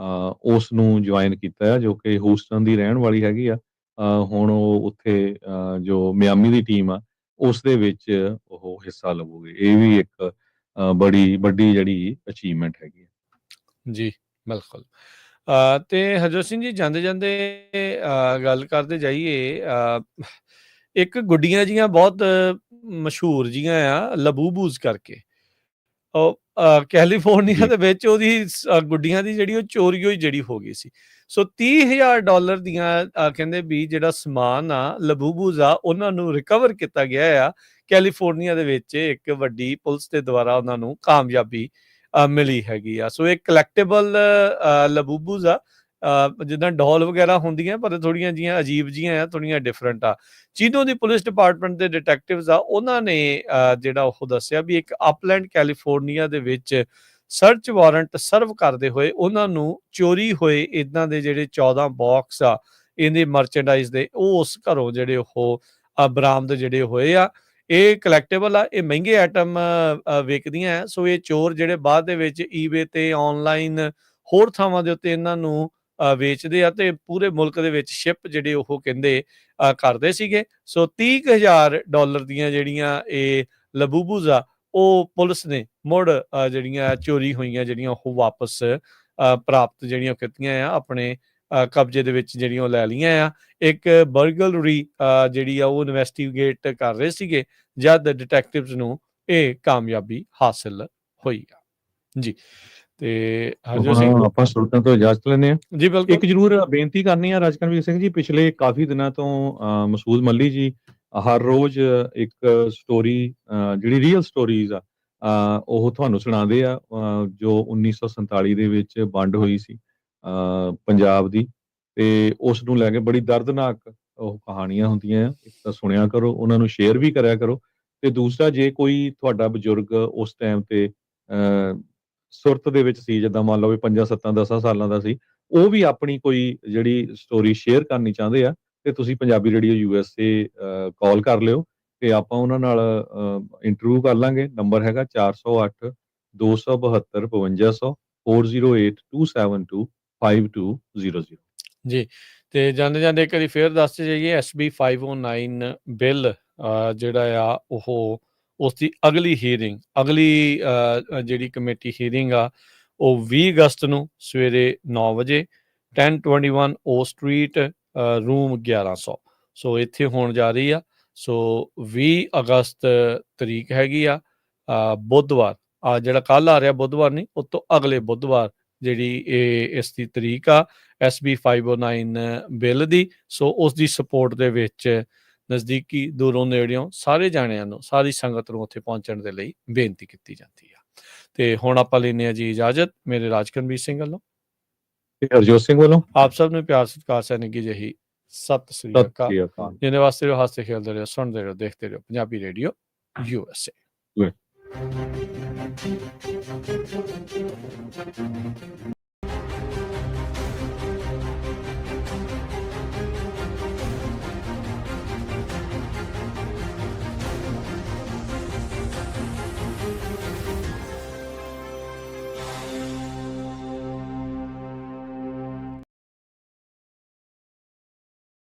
Speaker 2: ਉਸ ਨੂੰ ਜੁਆਇਨ ਕੀਤਾ ਆ, ਜੋ ਕਿ ਹੂਸਟਨ ਦੀ ਰਹਿਣ ਵਾਲੀ ਹੈਗੀ ਆ। ਹੁਣ ਉਹ ਉੱਥੇ ਜੋ ਮਿਆਮੀ ਦੀ ਟੀਮ ਆ ਉਸ ਦੇ ਵਿੱਚ ਉਹ ਹਿੱਸਾ ਲਵੋਗੇ। ਇਹ ਵੀ ਇੱਕ ਬੜੀ ਵੱਡੀ ਜਿਹੜੀ ਅਚੀਵਮੈਂਟ ਹੈਗੀ ਹੈ
Speaker 1: ਜੀ। ਬਿਲਕੁਲ। ਤੇ ਹਰਜੋਤ ਸਿੰਘ ਜੀ ਜਾਂਦੇ ਜਾਂਦੇ ਗੱਲ ਕਰਦੇ ਜਾਈਏ, ਇੱਕ ਗੁੱਡੀਆਂ ਜੀਆਂ ਬਹੁਤ ਮਸ਼ਹੂਰ ਜੀਆਂ ਆ ਲਬੂਬੂਜ਼ ਕਰਕੇ, ਉਹ ਕੈਲੀਫੋਰਨੀਆ ਦੇ ਵਿੱਚ ਉਹਦੀ ਗੁੱਡੀਆਂ ਦੀ ਜਿਹੜੀ ਉਹ ਚੋਰੀ ਹੋਈ ਜਿਹੜੀ ਹੋ ਗਈ ਸੀ। ਸੋ $30,000 ਦੀਆਂ ਕਹਿੰਦੇ ਵੀ ਜਿਹੜਾ ਸਮਾਨ ਆ ਲਬੂਬੂਜ਼ ਆ ਉਹਨਾਂ ਨੂੰ ਰਿਕਵਰ ਕੀਤਾ ਗਿਆ ਆ ਕੈਲੀਫੋਰਨੀਆ ਦੇ ਵਿੱਚ। ਇੱਕ ਵੱਡੀ ਪੁਲਿਸ ਦੇ ਦੁਆਰਾ ਉਹਨਾਂ ਨੂੰ ਕਾਮਯਾਬੀ ਮਿਲੀ ਹੈਗੀ ਆ। ਸੋ ਇਹ ਕਲੈਕਟੇਬਲ ਲਬੂਬੂਜ਼ ਆ, ਜਿੱਦਾਂ ਡੋਲ ਵਗੈਰਾ ਹੁੰਦੀਆਂ ਪਰ ਥੋੜ੍ਹੀਆਂ ਜਿਹੀਆਂ ਅਜੀਬ ਜਿਹੀਆਂ ਆ, ਥੋੜ੍ਹੀਆਂ ਡਿਫਰੈਂਟ ਆ। ਚੀਨੋ ਦੀ ਪੁਲਿਸ ਡਿਪਾਰਟਮੈਂਟ ਦੇ ਡਿਟੈਕਟਿਵਜ਼ ਆ, ਉਹਨਾਂ ਨੇ ਜਿਹੜਾ ਉਹ ਦੱਸਿਆ ਵੀ ਇੱਕ ਅਪਲੈਂਡ ਕੈਲੀਫੋਰਨੀਆ ਦੇ ਵਿੱਚ ਸਰਚ ਵਾਰੰਟ ਸਰਵ ਕਰਦੇ ਹੋਏ ਉਹਨਾਂ ਨੂੰ ਚੋਰੀ ਹੋਏ ਇੱਦਾਂ ਦੇ ਜਿਹੜੇ 14 ਬਾਕਸ ਆ ਇਹਦੇ ਮਰਚੈਂਡਾਈਜ਼ ਦੇ, ਉਹ ਉਸ ਘਰੋਂ ਜਿਹੜੇ ਉਹ ਬਰਾਮਦ ਜਿਹੜੇ ਹੋਏ ਆ। ਇਹ ਕਲੈਕਟੇਬਲ ਆ, ਇਹ ਮਹਿੰਗੇ ਆਈਟਮ ਵਿਕਦੀਆਂ ਹੈ। ਸੋ ਇਹ ਚੋਰ ਜਿਹੜੇ ਬਾਅਦ ਦੇ ਵਿੱਚ ਈਬੇ ਤੇ ਆਨਲਾਈਨ ਹੋਰ ਥਾਵਾਂ ਦੇ ਉੱਤੇ ਇਹਨਾਂ ਨੂੰ ਵੇਚਦੇ ਆ ਤੇ ਪੂਰੇ ਮੁਲਕ ਦੇ ਵਿੱਚ ਸ਼ਿਪ ਜਿਹੜੇ ਉਹ ਕਹਿੰਦੇ ਕਰਦੇ ਸੀਗੇ। ਸੋ $30,000 ਦੀਆਂ ਜਿਹੜੀਆਂ ਇਹ ਲਬੂਬੂਜ਼ ਆ ਉਹ ਪੁਲਿਸ ਨੇ ਮੁੜ ਜਿਹੜੀਆਂ ਚੋਰੀ ਹੋਈਆਂ ਜਿਹੜੀਆਂ ਉਹ ਵਾਪਸ ਪ੍ਰਾਪਤ ਜਿਹੜੀਆਂ ਕੀਤੀਆਂ ਆ, ਆਪਣੇ ਕਬਜ਼ੇ ਦੇ ਵਿੱਚ ਜਿਹੜੀਆਂ ਉਹ ਲੈ ਲਈਆਂ ਆ। ਇੱਕ ਬਰਗਲਰੀ ਜਿਹੜੀ ਆ ਉਹ ਇਨਵੈਸਟੀਗੇਟ ਕਰ ਰਹੇ ਸੀਗੇ ਜਦ ਡਿਟੈਕਟਿਵਸ ਨੂੰ ਇਹ ਕਾਮਯਾਬੀ ਹਾਸਿਲ ਹੋਈ ਆ ਜੀ। ਤੇ ਹਰਜੋਤ ਸਿੰਘ
Speaker 2: ਹੁਣ ਆਪਾਂ ਸਰੋਤਾਂ ਤੋਂ ਇਜਾਜ਼ਤ ਲੈਂਦੇ ਹਾਂ
Speaker 1: ਜੀ। ਬਿਲਕੁਲ।
Speaker 2: ਇੱਕ ਜ਼ਰੂਰ ਬੇਨਤੀ ਕਰਨੀ ਆ ਰਾਜਕਰਮਵੀਰ ਸਿੰਘ ਜੀ, ਪਿਛਲੇ ਕਾਫੀ ਦਿਨਾਂ ਤੋਂ ਮਸੂਦ ਮੱਲੀ ਜੀ ਹਰ ਰੋਜ਼ ਇੱਕ ਸਟੋਰੀ ਜਿਹੜੀ ਰੀਅਲ ਸਟੋਰੀਜ਼ ਆ ਉਹ ਤੁਹਾਨੂੰ ਸੁਣਾਉਂਦੇ ਆ, ਜੋ 1947 ਦੇ ਵਿੱਚ ਵੰਡ ਹੋਈ ਸੀ ਪੰਜਾਬ ਦੀ, ਤੇ ਉਸ ਨੂੰ ਲੈ ਕੇ ਬੜੀ ਦਰਦਨਾਕ ਉਹ ਕਹਾਣੀਆਂ ਹੁੰਦੀਆਂ ਆ। ਇੱਕ ਤਾਂ ਸੁਣਿਆ ਕਰੋ, ਉਹਨਾਂ ਨੂੰ ਸ਼ੇਅਰ ਵੀ ਕਰਿਆ ਕਰੋ, ਤੇ ਦੂਸਰਾ ਜੇ ਕੋਈ ਤੁਹਾਡਾ ਬਜ਼ੁਰਗ ਉਸ ਟਾਈਮ ਤੇ ਸੁਰਤ ਦੇ ਵਿੱਚ ਸੀ, ਜਿੱਦਾਂ ਮੰਨ ਲਓ ਵੀ 5, 7, 10 ਸਾਲਾਂ ਦਾ ਸੀ, ਉਹ ਵੀ ਆਪਣੀ ਕੋਈ ਜਿਹੜੀ ਸਟੋਰੀ ਸ਼ੇਅਰ ਕਰਨੀ ਚਾਹੁੰਦੇ ਆ, ਤੇ ਤੁਸੀਂ ਪੰਜਾਬੀ ਰੇਡੀਓ USA ਕਾਲ ਕਰ ਲਿਓ ਤੇ ਆਪਾਂ ਉਹਨਾਂ ਨਾਲ ਇੰਟਰਵਿਊ ਕਰ ਲਾਂਗੇ। ਨੰਬਰ ਹੈਗਾ 408 272 5500 408 272 5200 ਜੀ।
Speaker 1: ਤੇ ਜਾਂਦੇ ਜਾਂਦੇ ਇੱਕ ਵਾਰੀ ਫੇਰ ਦੱਸ ਜਾਈਏ, SB 509 ਬਿੱਲ ਜਿਹੜਾ ਆ ਉਹ ਉਸ ਦੀ ਅਗਲੀ ਹੀਅਰਿੰਗ, ਅਗਲੀ ਜਿਹੜੀ ਕਮੇਟੀ ਹੀਅਰਿੰਗ ਆ ਉਹ 20 ਅਗਸਤ ਨੂੰ ਸਵੇਰੇ 9 ਵਜੇ 1021 ਓ ਸਟਰੀਟ ਰੂਮ 1100 ਸੋ ਇੱਥੇ ਹੋਣ ਜਾ ਰਹੀ ਆ। ਸੋ 20 ਅਗਸਤ ਤਰੀਕ ਹੈਗੀ ਆ, ਬੁੱਧਵਾਰ, ਜਿਹੜਾ ਕੱਲ ਆ ਰਿਹਾ ਬੁੱਧਵਾਰ ਨਹੀਂ, ਉਸ ਤੋਂ ਅਗਲੇ ਬੁੱਧਵਾਰ ਜਿਹੜੀ ਇਹ ਇਸ ਦੀ ਤਰੀਕ ਆ SB 509 ਬਿੱਲ ਦੀ। ਸੋ ਉਸ ਦੀ ਸਪੋਰਟ ਦੇ ਵਿੱਚ ਨਜ਼ਦੀਕੀ ਦੂਰੋਂ ਨੇੜਿਓਂ ਸਾਰੇ ਜਾਣਿਆਂ ਨੂੰ, ਸਾਰੀ ਸੰਗਤ ਨੂੰ ਉੱਥੇ ਪਹੁੰਚਣ ਦੇ ਲਈ ਬੇਨਤੀ ਕੀਤੀ ਜਾਂਦੀ ਆ। ਤੇ ਹੁਣ ਆਪਾਂ ਲੈਂਦੇ ਹਾਂ ਜੀ ਇਜਾਜ਼ਤ, ਮੇਰੇ ਰਾਜਕਰਮਵੀਰ ਸਿੰਘ ਵੱਲੋਂ
Speaker 2: ਤੇ ਹਰਜੋਤ ਸਿੰਘ ਵੱਲੋਂ
Speaker 1: ਆਪ ਸਭ ਨੂੰ ਪਿਆਰ ਸਤਿਕਾਰ ਸਹਿ ਨਿੱਘੀ ਜਿਹੀ ਸਤਿ ਸ੍ਰੀ ਅਕਾਲ। ਜਿਹਦੇ ਵਾਸਤੇ ਰਹੋ, ਹੱਸਦੇ ਖੇਡਦੇ ਰਹੋ, ਸੁਣਦੇ ਰਹੋ, ਦੇਖਦੇ ਰਹੋ ਪੰਜਾਬੀ ਰੇਡੀਓ USA।